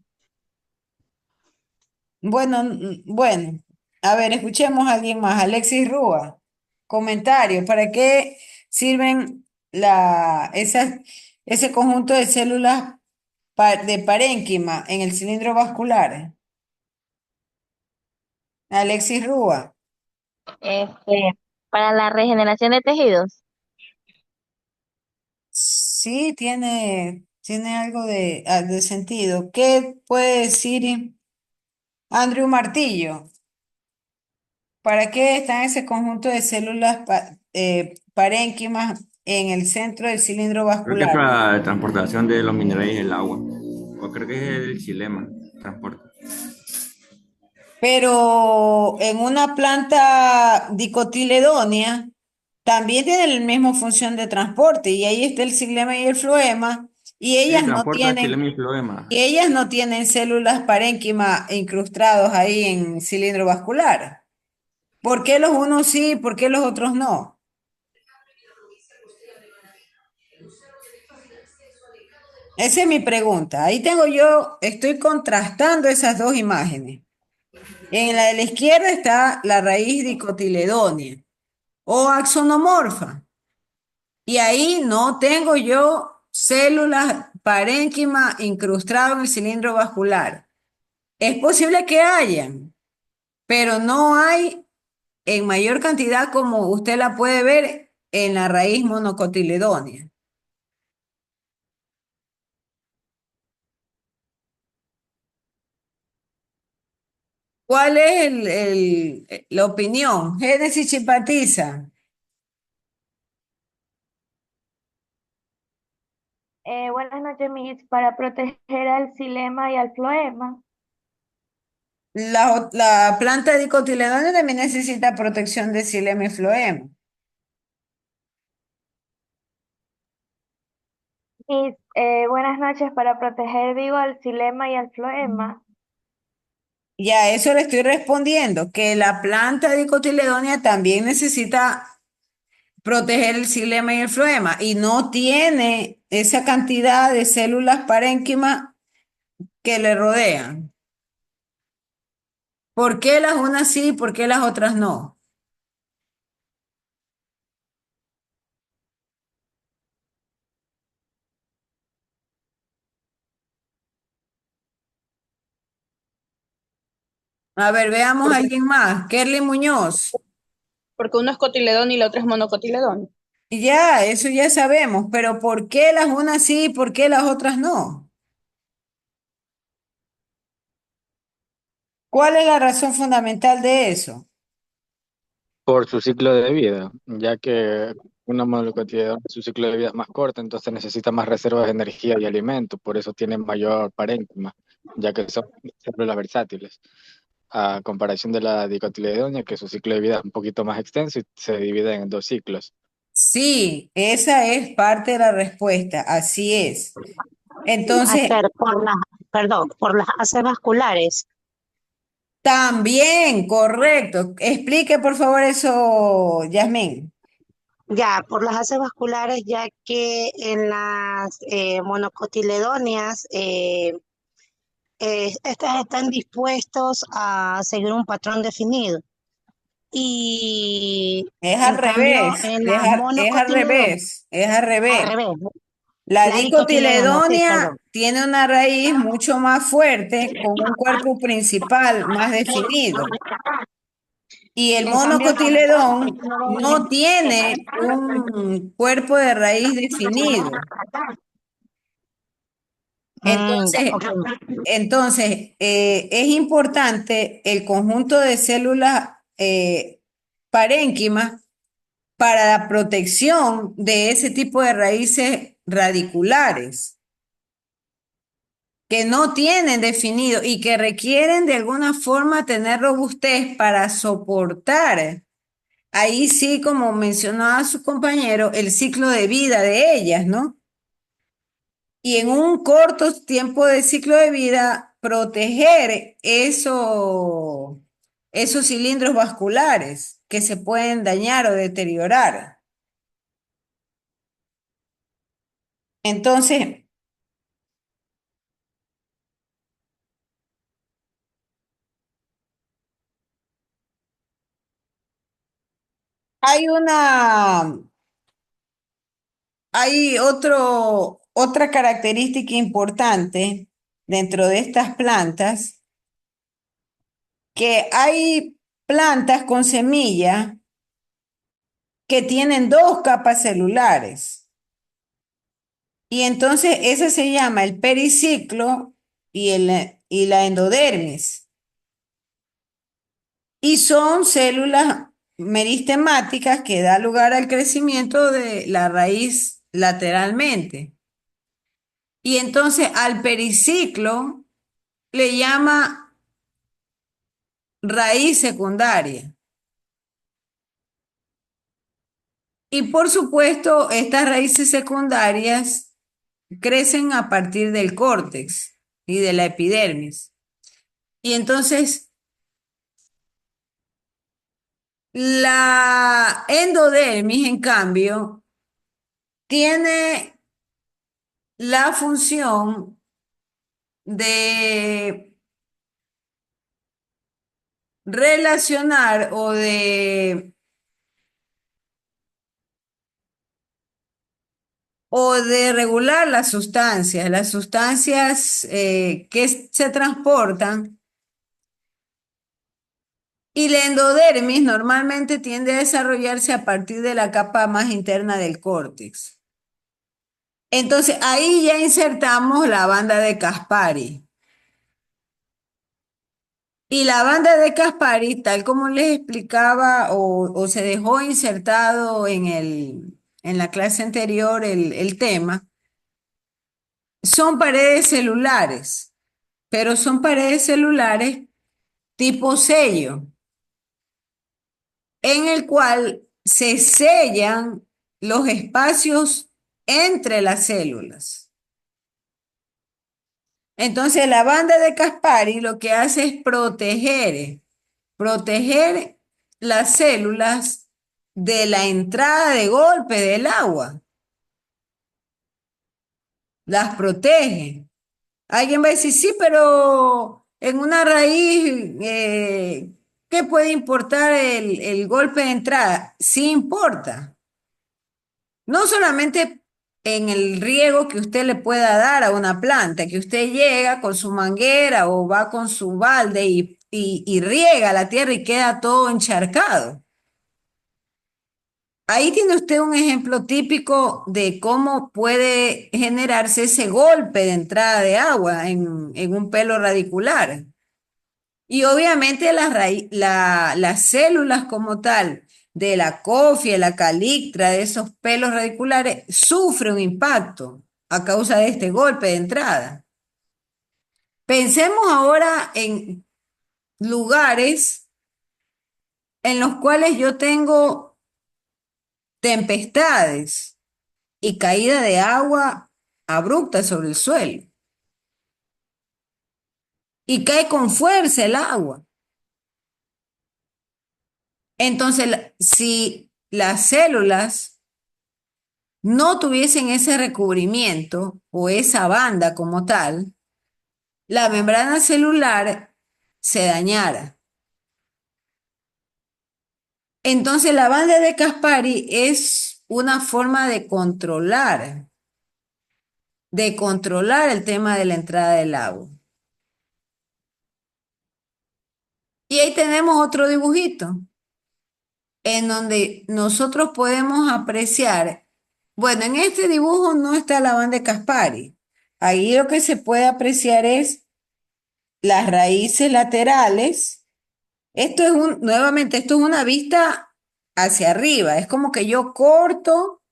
A: bueno, bueno, a ver, escuchemos a alguien más. Alexis Rúa, comentario, ¿para qué sirven ese conjunto de células de parénquima en el cilindro vascular? Alexis Rúa.
D: Para la regeneración de tejidos.
A: Sí, tiene algo de sentido. ¿Qué puede decir Andrew Martillo? ¿Para qué está ese conjunto de células parénquimas en el centro del cilindro
E: Creo que es
A: vascular?
E: para la transportación de los minerales del agua. O creo que es el xilema, transporte.
A: Pero en una planta dicotiledónea también tiene la misma función de transporte y ahí está el xilema y el floema y
E: Sí,
A: ellas no
E: transporta xilema
A: tienen
E: y floema.
A: Y ellas no tienen células parénquima incrustados ahí en cilindro vascular. ¿Por qué los unos sí, por qué los otros no? Esa es mi pregunta. Ahí tengo yo, estoy contrastando esas dos imágenes. En la de la izquierda está la raíz dicotiledónea o axonomorfa. Y ahí no tengo yo células parénquima incrustadas en el cilindro vascular. Es posible que hayan, pero no hay en mayor cantidad como usted la puede ver en la raíz monocotiledónea. ¿Cuál es la opinión? Génesis simpatiza.
F: Buenas noches, Miss. Para proteger al xilema y al floema.
A: La planta dicotiledónea también necesita protección de xilema y floema.
F: Miss, buenas noches. Para proteger, digo, al xilema y al floema.
A: Ya eso le estoy respondiendo, que la planta dicotiledónea también necesita proteger el xilema y el floema y no tiene esa cantidad de células parénquimas que le rodean. ¿Por qué las unas sí y por qué las otras no? A ver, veamos a
B: Porque,
A: alguien más. Kerly Muñoz.
B: porque uno es cotiledón y la otra es monocotiledón.
A: Ya, eso ya sabemos, pero ¿por qué las unas sí y por qué las otras no? ¿Cuál es la razón fundamental de eso?
G: Por su ciclo de vida, ya que una monocotiledona, su ciclo de vida es más corto, entonces necesita más reservas de energía y alimento, por eso tiene mayor parénquima, ya que son células versátiles, a comparación de la dicotiledónea, que su ciclo de vida es un poquito más extenso y se divide en dos ciclos.
A: Sí, esa es parte de la respuesta, así es. Entonces,
H: Hacer por las, perdón, por las haces vasculares.
A: también, correcto. Explique por favor eso, Yasmín.
H: Ya, por las haces vasculares, ya que en las monocotiledóneas, estas están dispuestos a seguir un patrón definido. Y
A: Es al
H: en cambio,
A: revés,
H: en las
A: es al
H: monocotiledóneas,
A: revés, es al
H: al
A: revés.
H: revés,
A: La
H: la dicotiledónea, sí,
A: dicotiledónea
H: perdón.
A: tiene una raíz mucho más fuerte con un cuerpo principal más definido. Y el
H: En cambio, la
A: monocotiledón
H: monocotiledónea,
A: no tiene un cuerpo de raíz definido.
H: ya,
A: Entonces,
H: ok.
A: es importante el conjunto de células parénquimas para la protección de ese tipo de raíces radiculares que no tienen definido y que requieren de alguna forma tener robustez para soportar. Ahí sí, como mencionaba su compañero, el ciclo de vida de ellas, ¿no? Y en un corto tiempo de ciclo de vida, proteger esos cilindros vasculares que se pueden dañar o deteriorar. Entonces, hay otra característica importante dentro de estas plantas, que hay plantas con semilla que tienen dos capas celulares. Y entonces ese se llama el periciclo y la endodermis. Y son células meristemáticas que da lugar al crecimiento de la raíz lateralmente. Y entonces al periciclo le llama raíz secundaria. Y por supuesto, estas raíces secundarias crecen a partir del córtex y de la epidermis. Y entonces la endodermis, en cambio, tiene la función de relacionar o de regular las sustancias que se transportan. Y la endodermis normalmente tiende a desarrollarse a partir de la capa más interna del córtex. Entonces ahí ya insertamos la banda de Caspari. Y la banda de Caspari, tal como les explicaba o se dejó insertado en la clase anterior el tema, son paredes celulares, pero son paredes celulares tipo sello, en el cual se sellan los espacios entre las células. Entonces, la banda de Caspari lo que hace es proteger las células de la entrada de golpe del agua. Las protege. Alguien va a decir, sí, pero en una raíz, ¿qué puede importar el golpe de entrada? Sí importa. No solamente en el riego que usted le pueda dar a una planta, que usted llega con su manguera o va con su balde y riega la tierra y queda todo encharcado. Ahí tiene usted un ejemplo típico de cómo puede generarse ese golpe de entrada de agua en un pelo radicular. Y obviamente las células como tal de la cofia, la calictra, de esos pelos radiculares, sufre un impacto a causa de este golpe de entrada. Pensemos ahora en lugares en los cuales yo tengo tempestades y caída de agua abrupta sobre el suelo. Y cae con fuerza el agua. Entonces, si las células no tuviesen ese recubrimiento o esa banda como tal, la membrana celular se dañara. Entonces, la banda de Caspari es una forma de controlar el tema de la entrada del agua. Y ahí tenemos otro dibujito en donde nosotros podemos apreciar, bueno, en este dibujo no está la banda de Caspari. Ahí lo que se puede apreciar es las raíces laterales. Nuevamente, esto es una vista hacia arriba. Es como que yo corto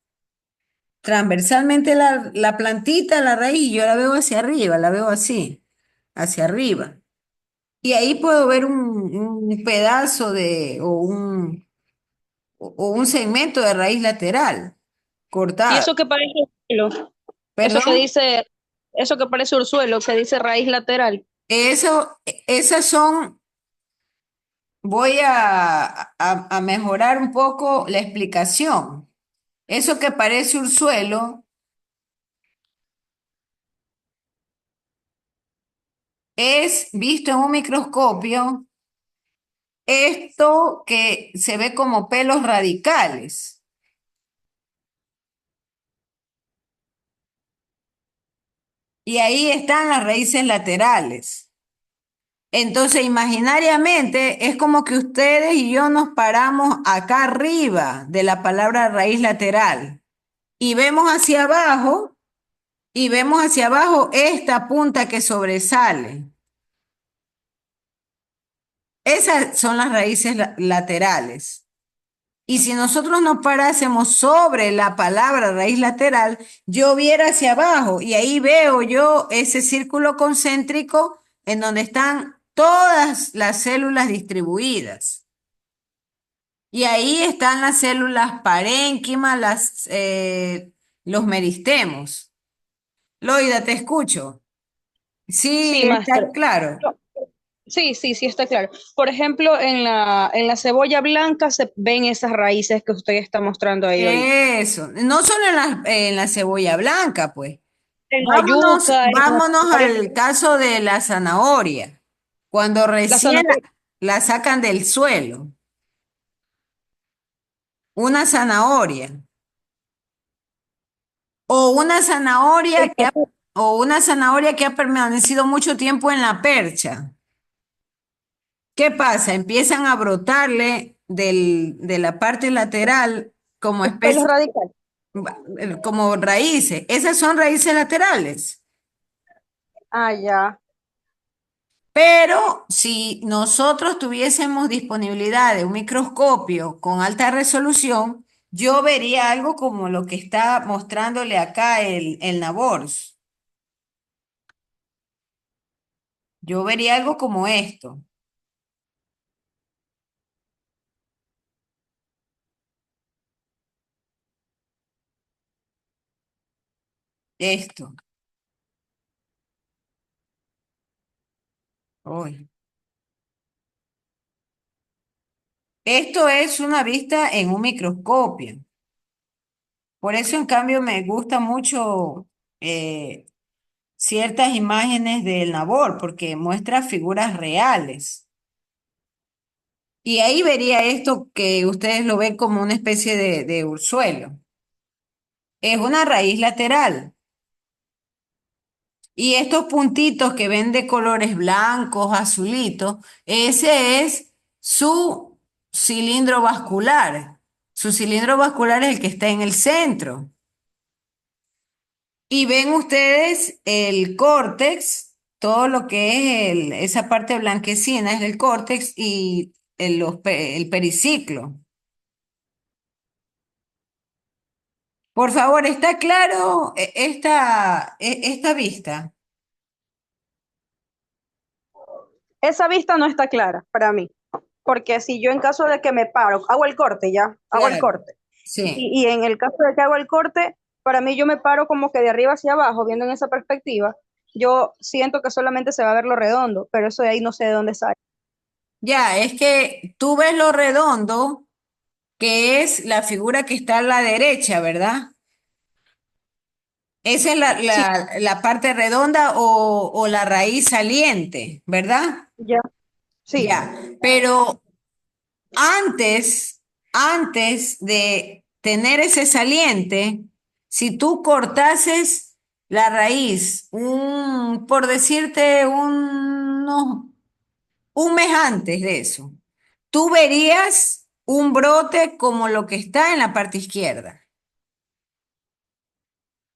A: transversalmente la plantita, la raíz, y yo la veo hacia arriba, la veo así, hacia arriba. Y ahí puedo ver un pedazo o un segmento de raíz lateral
B: Y
A: cortado.
B: eso que parece ursuelo,
A: Perdón,
B: eso que parece ursuelo, que dice raíz lateral.
A: esas son, voy a mejorar un poco la explicación. Eso que parece un suelo es visto en un microscopio esto que se ve como pelos radicales. Y ahí están las raíces laterales. Entonces, imaginariamente, es como que ustedes y yo nos paramos acá arriba de la palabra raíz lateral y vemos hacia abajo esta punta que sobresale. Esas son las raíces laterales. Y si nosotros nos parásemos sobre la palabra raíz lateral, yo viera hacia abajo y ahí veo yo ese círculo concéntrico en donde están todas las células distribuidas. Y ahí están las células parénquimas, los meristemos. Loida, te escucho. Sí,
B: Sí,
A: está
B: máster.
A: claro.
B: Sí, sí, sí, está claro. Por ejemplo, en la cebolla blanca se ven esas raíces que usted está mostrando ahí ahorita.
A: Eso. No solo en la cebolla blanca, pues.
B: En la yuca, en la
A: Vámonos
B: zanahoria,
A: al caso de la zanahoria. Cuando
B: la
A: recién
B: zanahoria.
A: la sacan del suelo. Una zanahoria. O una zanahoria o una zanahoria que ha permanecido mucho tiempo en la percha. ¿Qué pasa? Empiezan a brotarle de la parte lateral como
B: Los pelos
A: especie,
B: radicales.
A: como raíces. Esas son raíces laterales.
B: Ah, ya.
A: Pero si nosotros tuviésemos disponibilidad de un microscopio con alta resolución, yo vería algo como lo que está mostrándole acá el Nabors. Yo vería algo como esto. Esto. Uy. Esto es una vista en un microscopio. Por eso, en cambio, me gusta mucho ciertas imágenes del Nabor, porque muestra figuras reales. Y ahí vería esto que ustedes lo ven como una especie de urzuelo. Es una raíz lateral. Y estos puntitos que ven de colores blancos, azulitos, ese es su cilindro vascular. Su cilindro vascular es el que está en el centro. Y ven ustedes el córtex, todo lo que es esa parte blanquecina es el córtex y el periciclo. Por favor, ¿está claro esta vista?
B: Esa vista no está clara para mí, porque si yo en caso de que me paro, hago el corte ya, hago el
A: Claro,
B: corte.
A: sí.
B: Y en el caso de que hago el corte, para mí yo me paro como que de arriba hacia abajo, viendo en esa perspectiva, yo siento que solamente se va a ver lo redondo, pero eso de ahí no sé de dónde sale.
A: Ya, es que tú ves lo redondo, que es la figura que está a la derecha, ¿verdad? Esa es
B: Sí,
A: la parte redonda o la raíz saliente, ¿verdad?
B: ya, sí.
A: Ya, pero antes de tener ese saliente, si tú cortases la raíz, por decirte, un mes antes de eso, tú verías un brote como lo que está en la parte izquierda.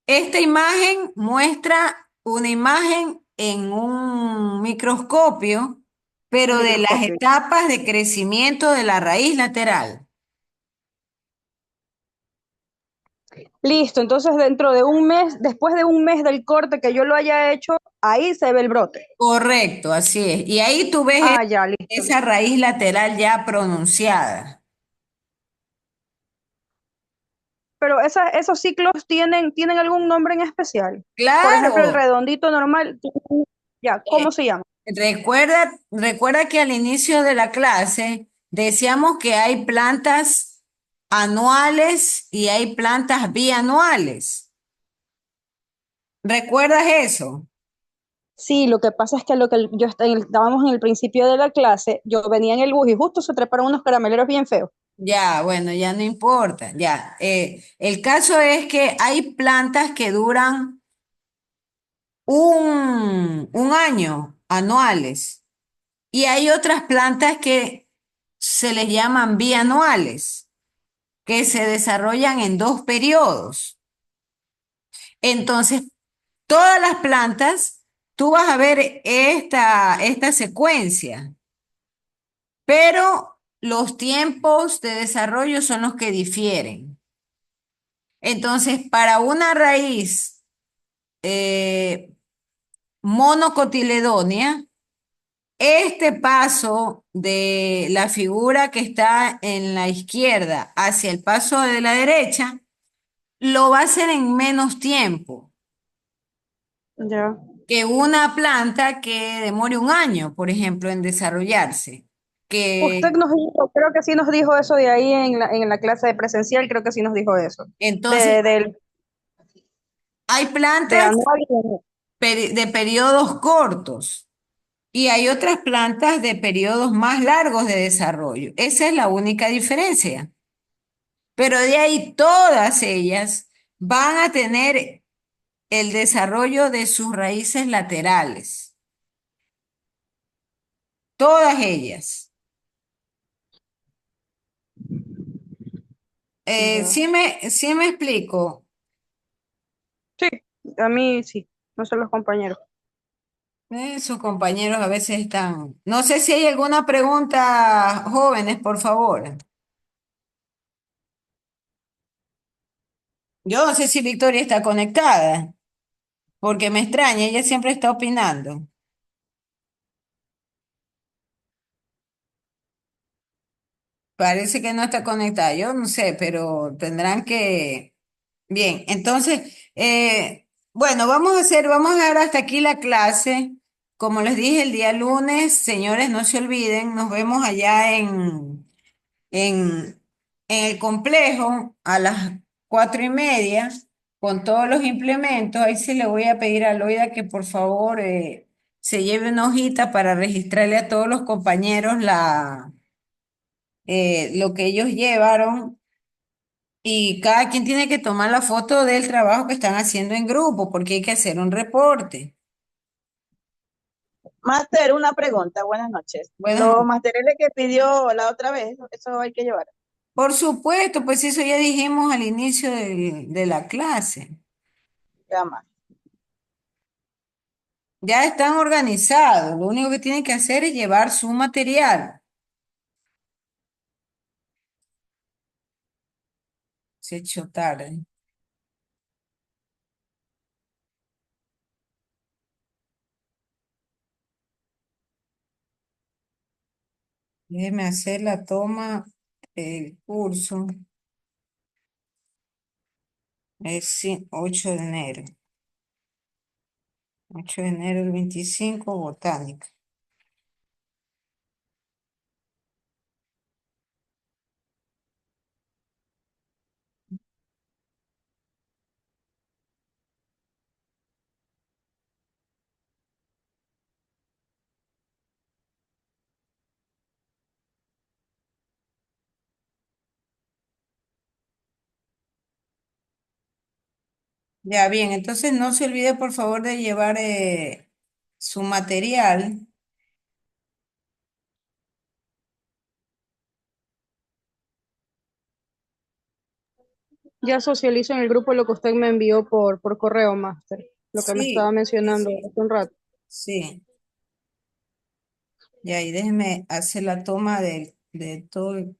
A: Esta imagen muestra una imagen en un microscopio, pero de las
B: Microscopio.
A: etapas de crecimiento de la raíz lateral.
B: Listo, entonces dentro de un mes, después de un mes del corte que yo lo haya hecho, ahí se ve el brote.
A: Correcto, así es. Y ahí tú ves
B: Ah, ya, listo.
A: esa raíz lateral ya pronunciada.
B: Pero esos ciclos tienen algún nombre en especial. Por ejemplo, el
A: Claro,
B: redondito normal, ya, ¿cómo
A: eh,
B: se llama?
A: recuerda que al inicio de la clase decíamos que hay plantas anuales y hay plantas bianuales. ¿Recuerdas eso?
B: Sí, lo que pasa es que lo que estábamos en el principio de la clase, yo venía en el bus y justo se treparon unos carameleros bien feos.
A: Ya, bueno, ya no importa, ya. El caso es que hay plantas que duran un año anuales y hay otras plantas que se les llaman bianuales, que se desarrollan en dos periodos. Entonces, todas las plantas, tú vas a ver esta secuencia, pero los tiempos de desarrollo son los que difieren. Entonces, para una raíz eh, monocotiledonia, este paso de la figura que está en la izquierda hacia el paso de la derecha, lo va a hacer en menos tiempo
B: Ya.
A: que una planta que demore un año, por ejemplo, en desarrollarse.
B: Usted
A: Que
B: nos dijo, creo que sí nos dijo eso de ahí en la clase de presencial, creo que sí nos dijo eso.
A: entonces
B: De, del,
A: hay
B: de
A: plantas
B: anual y anual.
A: de periodos cortos y hay otras plantas de periodos más largos de desarrollo. Esa es la única diferencia. Pero de ahí todas ellas van a tener el desarrollo de sus raíces laterales. Todas ellas.
B: Ya.
A: Sí me explico.
B: Sí, a mí sí, no son los compañeros.
A: Sus compañeros a veces están. No sé si hay alguna pregunta, jóvenes, por favor. Yo no sé si Victoria está conectada, porque me extraña, ella siempre está opinando. Parece que no está conectada, yo no sé, pero tendrán que... Bien, entonces, bueno, vamos a dejar hasta aquí la clase. Como les dije el día lunes, señores, no se olviden, nos vemos allá en, en el complejo a las 4:30 con todos los implementos. Ahí sí le voy a pedir a Loida que por favor se lleve una hojita para registrarle a todos los compañeros lo que ellos llevaron y cada quien tiene que tomar la foto del trabajo que están haciendo en grupo porque hay que hacer un reporte.
I: Máster, una pregunta, buenas noches.
A: Bueno,
I: Los materiales que pidió la otra vez, eso hay que llevar.
A: por supuesto, pues eso ya dijimos al inicio de la clase.
I: Ya más.
A: Ya están organizados, lo único que tienen que hacer es llevar su material. Se echó tarde. Déjeme hacer la toma del curso. Es 8 de enero. 8 de enero del 25, botánica. Ya bien, entonces no se olvide por favor de llevar su material.
B: Ya socializo en el grupo lo que usted me envió por correo, Máster, lo que me estaba
A: Sí, sí,
B: mencionando
A: sí.
B: hace un rato.
A: Sí. Y ahí déjeme hacer la toma de todo.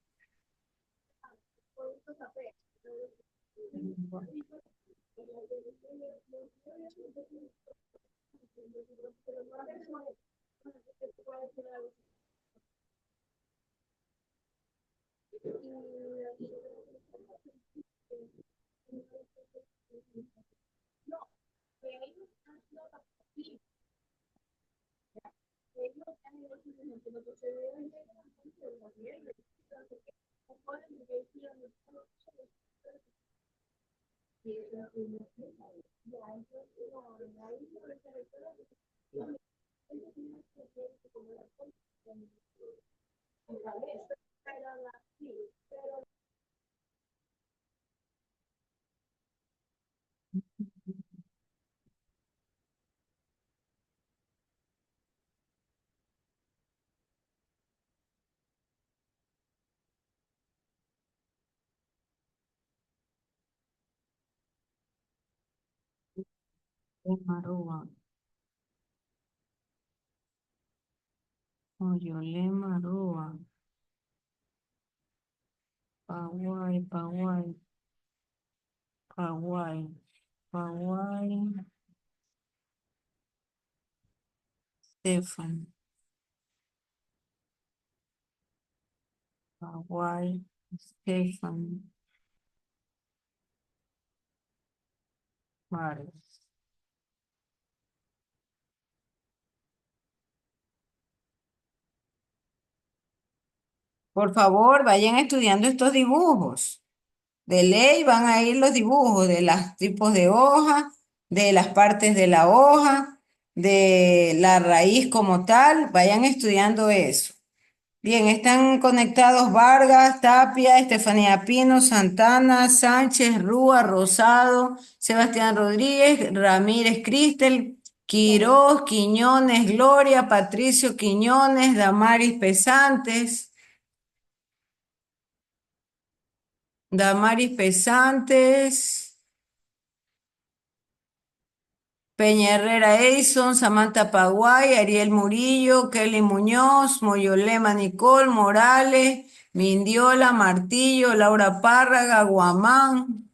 A: Maroa, Oyole Maroa, Paraguay, Paraguay, Paraguay, Paraguay, Stefan, Paraguay, Stefan, Vargas. Por favor, vayan estudiando estos dibujos. De ley van a ir los dibujos de los tipos de hoja, de las partes de la hoja, de la raíz como tal. Vayan estudiando eso. Bien, están conectados Vargas, Tapia, Estefanía Pino, Santana, Sánchez, Rúa, Rosado, Sebastián Rodríguez, Ramírez Cristel, Quirós, Quiñones, Gloria, Patricio Quiñones, Damaris Pesantes. Damaris Pesantes, Peña Herrera Edison, Samantha Paguay, Ariel Murillo, Kelly Muñoz, Moyolema Nicole, Morales, Mindiola, Martillo, Laura Párraga, Guamán,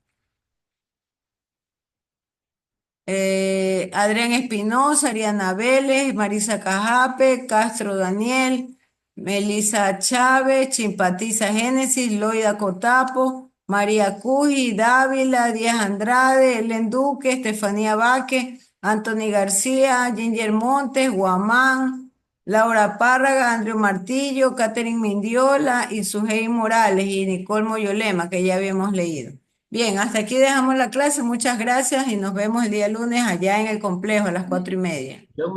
A: Adrián Espinosa, Ariana Vélez, Marisa Cajape, Castro Daniel, Melissa Chávez, Chimpatiza Génesis, Loida Cotapo, María Cuji, Dávila, Díaz Andrade, Ellen Duque, Estefanía Vázquez, Anthony García, Ginger Montes, Guamán, Laura Párraga, Andrew Martillo, Catherine Mindiola, y Sujei Morales y Nicole Moyolema, que ya habíamos leído. Bien, hasta aquí dejamos la clase. Muchas gracias y nos vemos el día lunes allá en el complejo a las 4:30.